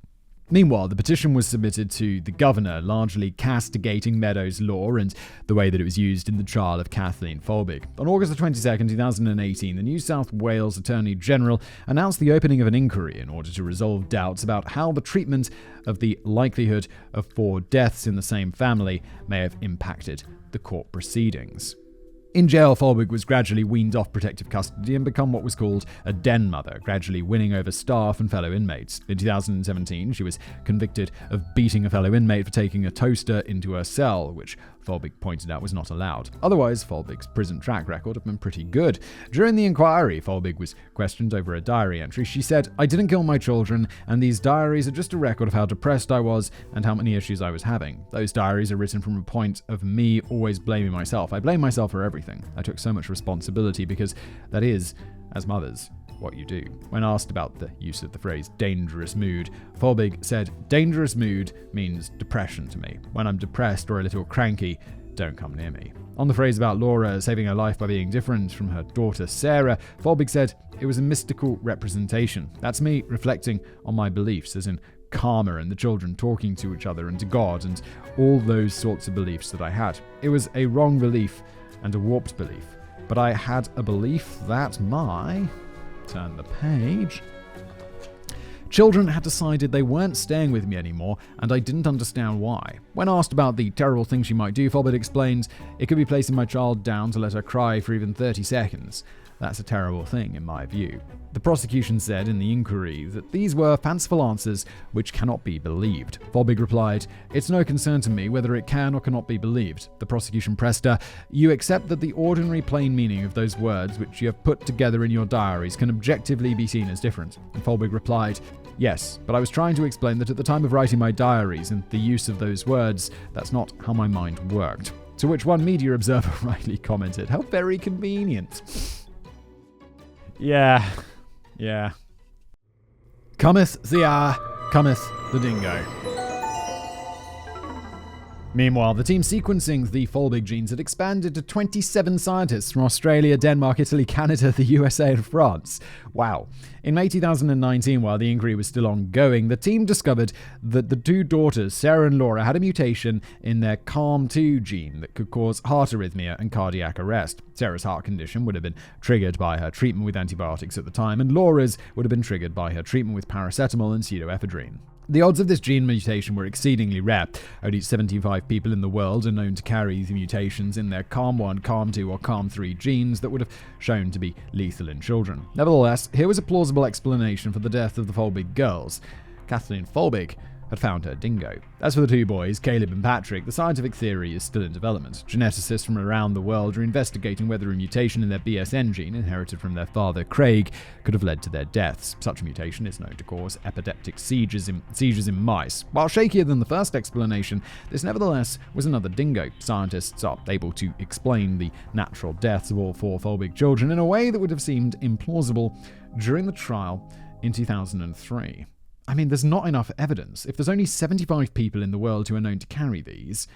Meanwhile, the petition was submitted to the governor, largely castigating Meadows' law and the way that it was used in the trial of Kathleen Folbigg. On August 22nd, 2018, the New South Wales Attorney General announced the opening of an inquiry in order to resolve doubts about how the treatment of the likelihood of 4 deaths in the same family may have impacted the court proceedings. In jail, Folbigg was gradually weaned off protective custody and become what was called a den mother, gradually winning over staff and fellow inmates. In 2017, she was convicted of beating a fellow inmate for taking a toaster into her cell, which Folbigg pointed out was not allowed. Otherwise, Folbigg's prison track record had been pretty good. During the inquiry, Folbigg was questioned over a diary entry. She said, "I didn't kill my children, and these diaries are just a record of how depressed I was and how many issues I was having. Those diaries are written from a point of me always blaming myself. I blame myself for everything. I took so much responsibility because that is, as mothers, what you do. When asked about the use of the phrase dangerous mood, Folbigg said, "Dangerous mood means depression to me. When I'm depressed or a little cranky, don't come near me." On the phrase about Laura saving her life by being different from her daughter Sarah, Folbigg said, "It was a mystical representation. That's me reflecting on my beliefs, as in karma and the children talking to each other and to God and all those sorts of beliefs that I had. It was a wrong belief and a warped belief. But I had a belief that my..." Turn the page. "Children had decided they weren't staying with me anymore, and I didn't understand why. When asked about the terrible things she might do, Folbigg explains, it could be placing my child down to let her cry for even 30 seconds. That's a terrible thing, in my view." The prosecution said in the inquiry that these were fanciful answers which cannot be believed. Folbigg replied, "It's no concern to me whether it can or cannot be believed." The prosecution pressed her, "You accept that the ordinary plain meaning of those words which you have put together in your diaries can objectively be seen as different?" And Folbigg replied, "Yes, but I was trying to explain that at the time of writing my diaries and the use of those words, that's not how my mind worked." To which one media observer rightly commented, "How very convenient." Yeah. Cometh the hour, cometh the dingo. Meanwhile, the team sequencing the Folbigg genes had expanded to 27 scientists from Australia, Denmark, Italy, Canada, the USA, and France. Wow. In May 2019, while the inquiry was still ongoing, the team discovered that the two daughters, Sarah and Laura, had a mutation in their CALM2 gene that could cause heart arrhythmia and cardiac arrest. Sarah's heart condition would have been triggered by her treatment with antibiotics at the time, and Laura's would have been triggered by her treatment with paracetamol and pseudoephedrine. The odds of this gene mutation were exceedingly rare. Only 75 people in the world are known to carry the mutations in their CALM1, CALM2, or CALM3 genes that would have shown to be lethal in children. Nevertheless, here was a plausible explanation for the death of the Folbigg girls. Kathleen Folbigg had found her dingo. As for the two boys, Caleb and Patrick, the scientific theory is still in development. Geneticists from around the world are investigating whether a mutation in their BSN gene, inherited from their father Craig, could have led to their deaths. Such a mutation is known to cause epileptic seizures in mice. While shakier than the first explanation, this nevertheless was another dingo. Scientists are able to explain the natural deaths of all four Folbigg children in a way that would have seemed implausible during the trial in 2003. I mean, there's not enough evidence. If there's only 75 people in the world who are known to carry these,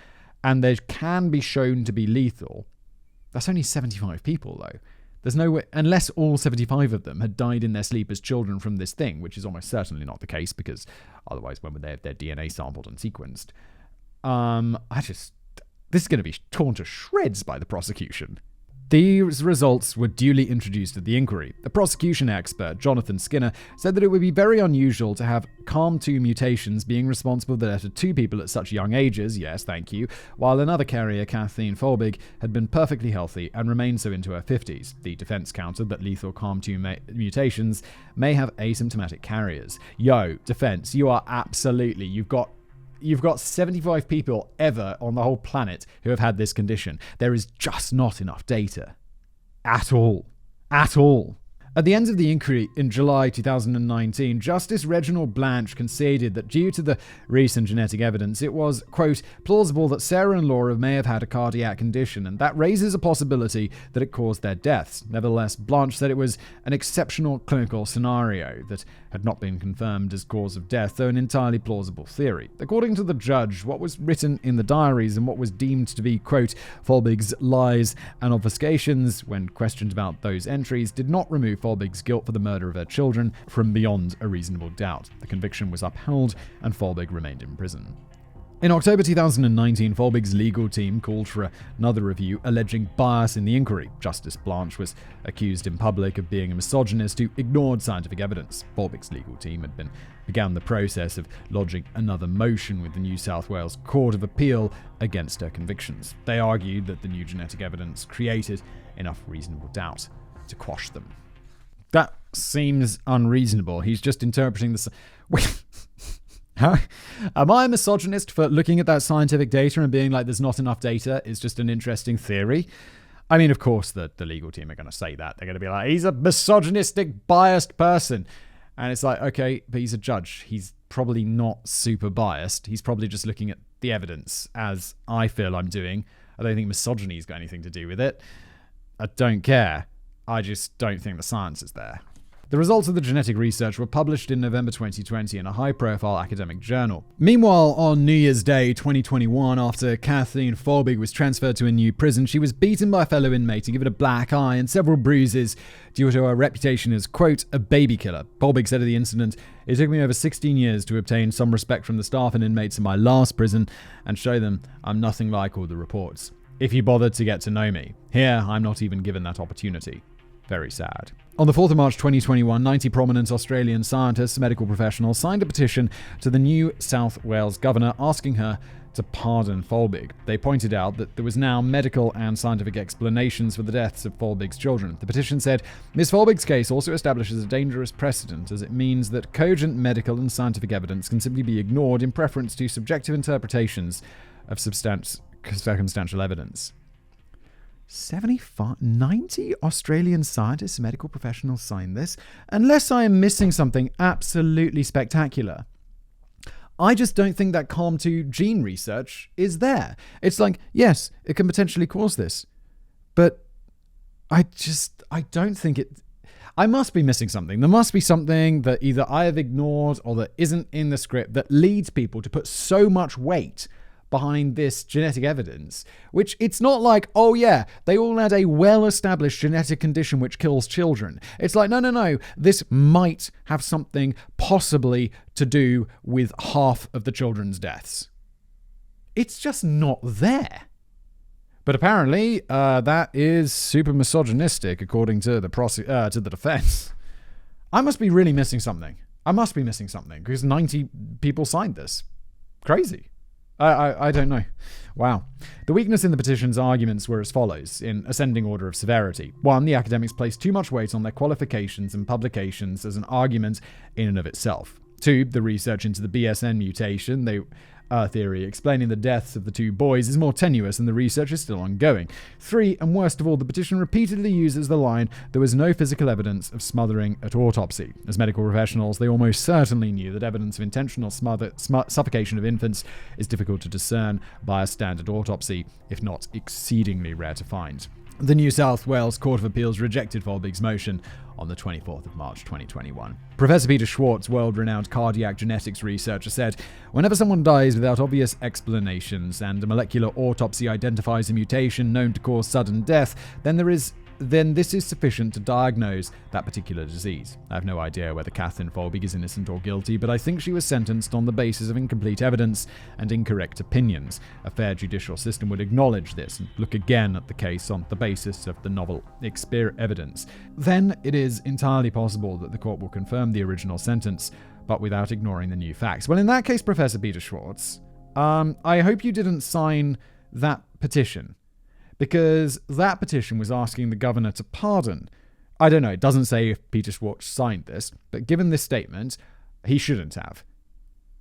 and they can be shown to be lethal, that's only 75 people, though. There's no way, unless all 75 of them had died in their sleep as children from this thing, which is almost certainly not the case, because otherwise when would they have their DNA sampled and sequenced? This is going to be torn to shreds by the prosecution. These results were duly introduced at the inquiry. The prosecution expert, Jonathan Skinner, said that it would be very unusual to have CALM2 mutations being responsible for the death of two people at such young ages, yes, thank you, while another carrier, Kathleen Folbigg, had been perfectly healthy and remained so into her 50s. The defense countered that lethal CALM2 mutations may have asymptomatic carriers. Yo, defense, you are absolutely, you've got 75 people ever on the whole planet who have had this condition. There is just not enough data. At all. At the end of the inquiry in July 2019, Justice Reginald Blanche conceded that due to the recent genetic evidence, it was, quote, plausible that Sarah and Laura may have had a cardiac condition, and that raises a possibility that it caused their deaths. Nevertheless, Blanche said it was an exceptional clinical scenario that had not been confirmed as cause of death, though an entirely plausible theory. According to the judge, what was written in the diaries and what was deemed to be, quote, Folbigg's lies and obfuscations, when questioned about those entries, did not remove Folbigg's guilt for the murder of her children from beyond a reasonable doubt. The conviction was upheld and Folbigg remained in prison. In October 2019, Folbigg's legal team called for another review alleging bias in the inquiry. Justice Blanche was accused in public of being a misogynist who ignored scientific evidence. Folbigg's legal team had began the process of lodging another motion with the New South Wales Court of Appeal against her convictions. They argued that the new genetic evidence created enough reasonable doubt to quash them. That seems unreasonable. He's just interpreting the... How? Am I a misogynist for looking at that scientific data and being like, there's not enough data, it's just an interesting theory? I mean, of course, the legal team are going to say that. They're going to be like, he's a misogynistic, biased person. And it's like, okay, but he's a judge. He's probably not super biased. He's probably just looking at the evidence, as I feel I'm doing. I don't think misogyny's got anything to do with it. I don't care. I just don't think the science is there. The results of the genetic research were published in November 2020 in a high-profile academic journal. Meanwhile, on New Year's Day 2021, after Kathleen Folbigg was transferred to a new prison, she was beaten by a fellow inmate and given a black eye and several bruises due to her reputation as, quote, a baby killer. Folbigg said of the incident, "It took me over 16 years to obtain some respect from the staff and inmates in my last prison and show them I'm nothing like all the reports. If you bothered to get to know me. Here, I'm not even given that opportunity." Very sad. On the 4th of March 2021, 90 prominent Australian scientists and medical professionals signed a petition to the New South Wales governor asking her to pardon Folbigg. They pointed out that there was now medical and scientific explanations for the deaths of Folbigg's children. The petition said, "Ms. Folbigg's case also establishes a dangerous precedent as it means that cogent medical and scientific evidence can simply be ignored in preference to subjective interpretations of circumstantial evidence." 90 Australian scientists and medical professionals signed this, unless I am missing something absolutely spectacular. I just don't think that COM2 gene research is there. It's like, yes, it can potentially cause this, but I don't think it... I must be missing something. There must be something that either I have ignored or that isn't in the script that leads people to put so much weight behind this genetic evidence, which it's not like, oh yeah, they all had a well-established genetic condition which kills children. It's like, no, this might have something possibly to do with half of the children's deaths. It's just not there. But apparently, that is super misogynistic, according to the defense. I must be really missing something. Because 90 people signed this. Crazy. I don't know. Wow. The weakness in the petition's arguments were as follows, in ascending order of severity. 1. The academics placed too much weight on their qualifications and publications as an argument in and of itself. 2. The research into the BSN mutation theory explaining the deaths of the two boys is more tenuous and the research is still ongoing. 3. And worst of all, the petition repeatedly uses the line, "There was no physical evidence of smothering at autopsy." As medical professionals, they almost certainly knew that evidence of intentional suffocation of infants is difficult to discern by a standard autopsy, if not exceedingly rare to find. The New South Wales Court of Appeals rejected Folbigg's motion on the 24th of March 2021. Professor Peter Schwartz, world-renowned cardiac genetics researcher, said, "Whenever someone dies without obvious explanations and a molecular autopsy identifies a mutation known to cause sudden death, then this is sufficient to diagnose that particular disease. I have no idea whether Kathleen Folbigg is innocent or guilty, but I think she was sentenced on the basis of incomplete evidence and incorrect opinions. A fair judicial system would acknowledge this and look again at the case on the basis of the novel evidence. Then it is entirely possible that the court will confirm the original sentence, but without ignoring the new facts." Well, in that case, Professor Peter Schwartz, I hope you didn't sign that petition. Because that petition was asking the governor to pardon. I don't know, it doesn't say if Peter Schwartz signed this, but given this statement, he shouldn't have.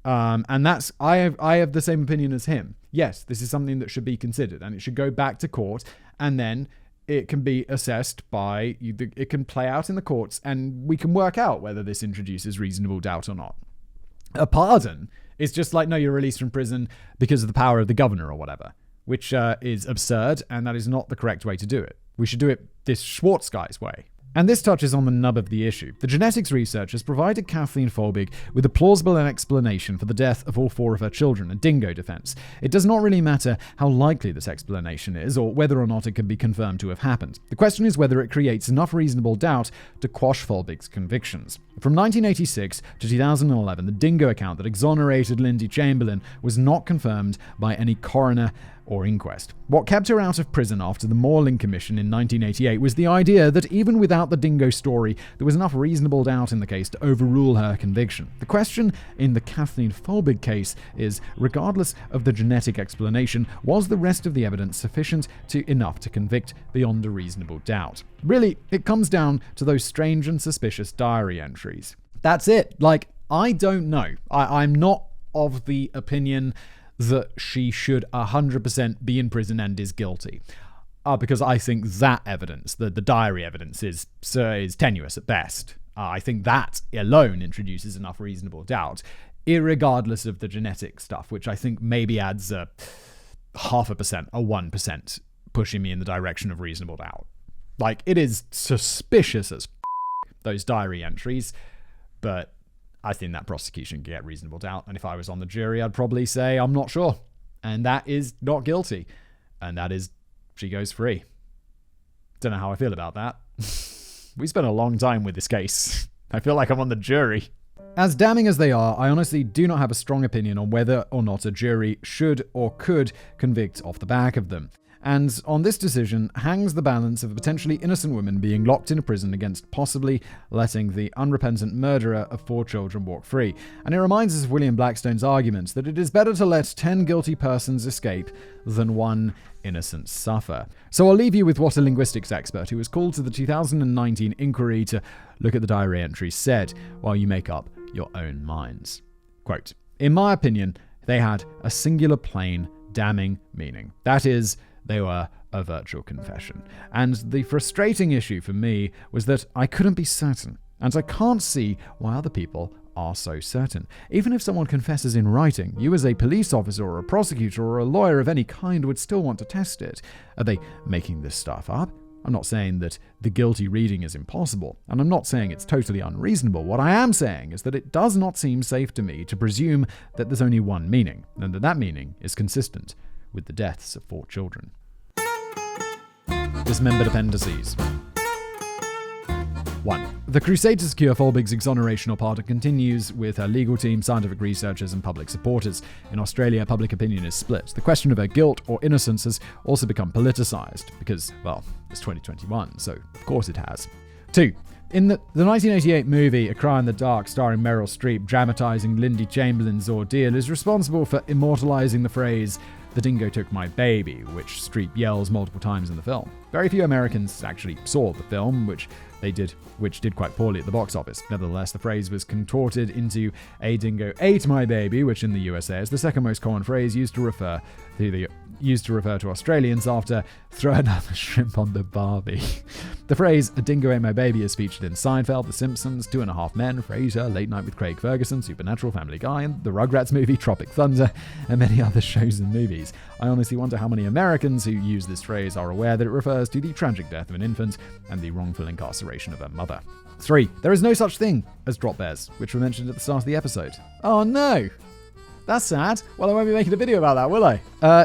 And that's, I have the same opinion as him. Yes, this is something that should be considered, and it should go back to court, and then it can be assessed by, it can play out in the courts, and we can work out whether this introduces reasonable doubt or not. A pardon is just like, no, you're released from prison because of the power of the governor or whatever. Which is absurd, and that is not the correct way to do it. We should do it this Schwartz guy's way. And this touches on the nub of the issue. The genetics researchers provided Kathleen Folbigg with a plausible explanation for the death of all 4 of her children, a dingo defense. It does not really matter how likely this explanation is, or whether or not it can be confirmed to have happened. The question is whether it creates enough reasonable doubt to quash Folbigg's convictions. From 1986 to 2011, the dingo account that exonerated Lindy Chamberlain was not confirmed by any coroner or inquest. What kept her out of prison after the Morling Commission in 1988 was the idea that even without the dingo story, there was enough reasonable doubt in the case to overrule her conviction. The question in the Kathleen Folbigg case is, regardless of the genetic explanation, was the rest of the evidence sufficient enough to convict beyond a reasonable doubt? Really, it comes down to those strange and suspicious diary entries. That's it. Like, I don't know. I'm not of the opinion that she should 100% be in prison and is guilty. Because I think that evidence, the diary evidence, is tenuous at best. I think that alone introduces enough reasonable doubt, irregardless of the genetic stuff, which I think maybe adds a 0.5%, a 1%, pushing me in the direction of reasonable doubt. Like, it is suspicious as those diary entries, but I think that prosecution can get reasonable doubt. And if I was on the jury, I'd probably say I'm not sure. And that is not guilty. And that is, she goes free. Don't know how I feel about that. We spent a long time with this case. I feel like I'm on the jury. As damning as they are, I honestly do not have a strong opinion on whether or not a jury should or could convict off the back of them. And on this decision hangs the balance of a potentially innocent woman being locked in a prison against possibly letting the unrepentant murderer of 4 children walk free. And it reminds us of William Blackstone's argument that it is better to let 10 guilty persons escape than 1 innocent suffer. So I'll leave you with what a linguistics expert who was called to the 2019 inquiry to look at the diary entries said, while you make up your own minds. Quote, "In my opinion, they had a singular plain, damning meaning. That is, they were a virtual confession. And the frustrating issue for me was that I couldn't be certain, and I can't see why other people are so certain. Even if someone confesses in writing, you as a police officer or a prosecutor or a lawyer of any kind would still want to test it. Are they making this stuff up? I'm not saying that the guilty reading is impossible, and I'm not saying it's totally unreasonable. What I am saying is that it does not seem safe to me to presume that there's only one meaning, and that that meaning is consistent with the deaths of 4 children." Dismembered appendices. 1. The crusade to secure Folbigg's exoneration or pardon continues with her legal team, scientific researchers, and public supporters. In Australia, public opinion is split. The question of her guilt or innocence has also become politicized because, well, it's 2021, so of course it has. 2. In the 1988 movie A Cry in the Dark, starring Meryl Streep, dramatizing Lindy Chamberlain's ordeal, is responsible for immortalizing the phrase, "The dingo took my baby," which Streep yells multiple times in the film. Very few Americans actually saw the film, which did quite poorly at the box office. Nevertheless, the phrase was contorted into "A dingo ate my baby," which in the USA is the second most common phrase used to refer to Australians after "throw another shrimp on the Barbie." The phrase "A dingo ate my baby" is featured in Seinfeld, The Simpsons, 2.5 Men, Frasier, Late Night with Craig Ferguson, Supernatural, Family Guy, and the Rugrats movie Tropic Thunder, and many other shows and movies. I honestly wonder how many Americans who use this phrase are aware that it refers to the tragic death of an infant and the wrongful incarceration of her mother. 3. There is no such thing as drop bears, which were mentioned at the start of the episode. Oh no! That's sad. Well, I won't be making a video about that, will I?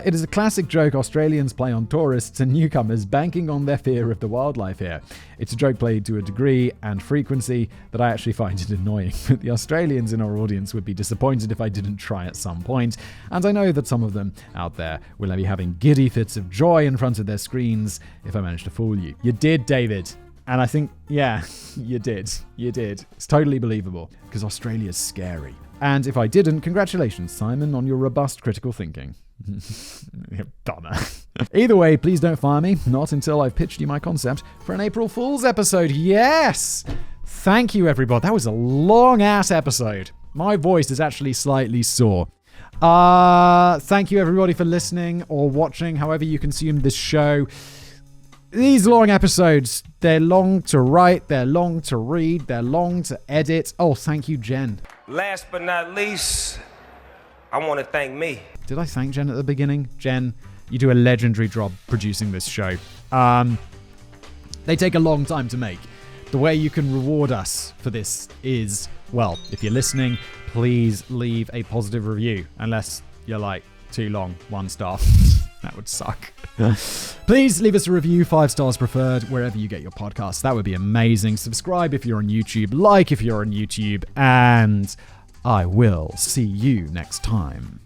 It is a classic joke Australians play on tourists and newcomers, banking on their fear of the wildlife here. It's a joke played to a degree and frequency that I actually find it annoying. But the Australians in our audience would be disappointed if I didn't try at some point. And I know that some of them out there will be having giddy fits of joy in front of their screens if I manage to fool you. You did, David. And I think, yeah, you did. You did. It's totally believable, because Australia's scary. And if I didn't, congratulations, Simon, on your robust critical thinking. Bummer. Either way, please don't fire me. Not until I've pitched you my concept for an April Fool's episode. Yes! Thank you, everybody. That was a long-ass episode. My voice is actually slightly sore. Thank you, everybody, for listening or watching, however you consume this show. These long episodes, they're long to write, they're long to read, they're long to edit. Oh, thank you, Jen. Last but not least, I want to thank me. Did I thank Jen at the beginning? Jen, you do a legendary job producing this show. They take a long time to make. The way you can reward us for this is, well, if you're listening, please leave a positive review. Unless you're like, too long, 1 star. That would suck. Please leave us a review, 5 stars preferred, wherever you get your podcasts. That would be amazing. Subscribe if you're on YouTube, like if you're on YouTube, and I will see you next time.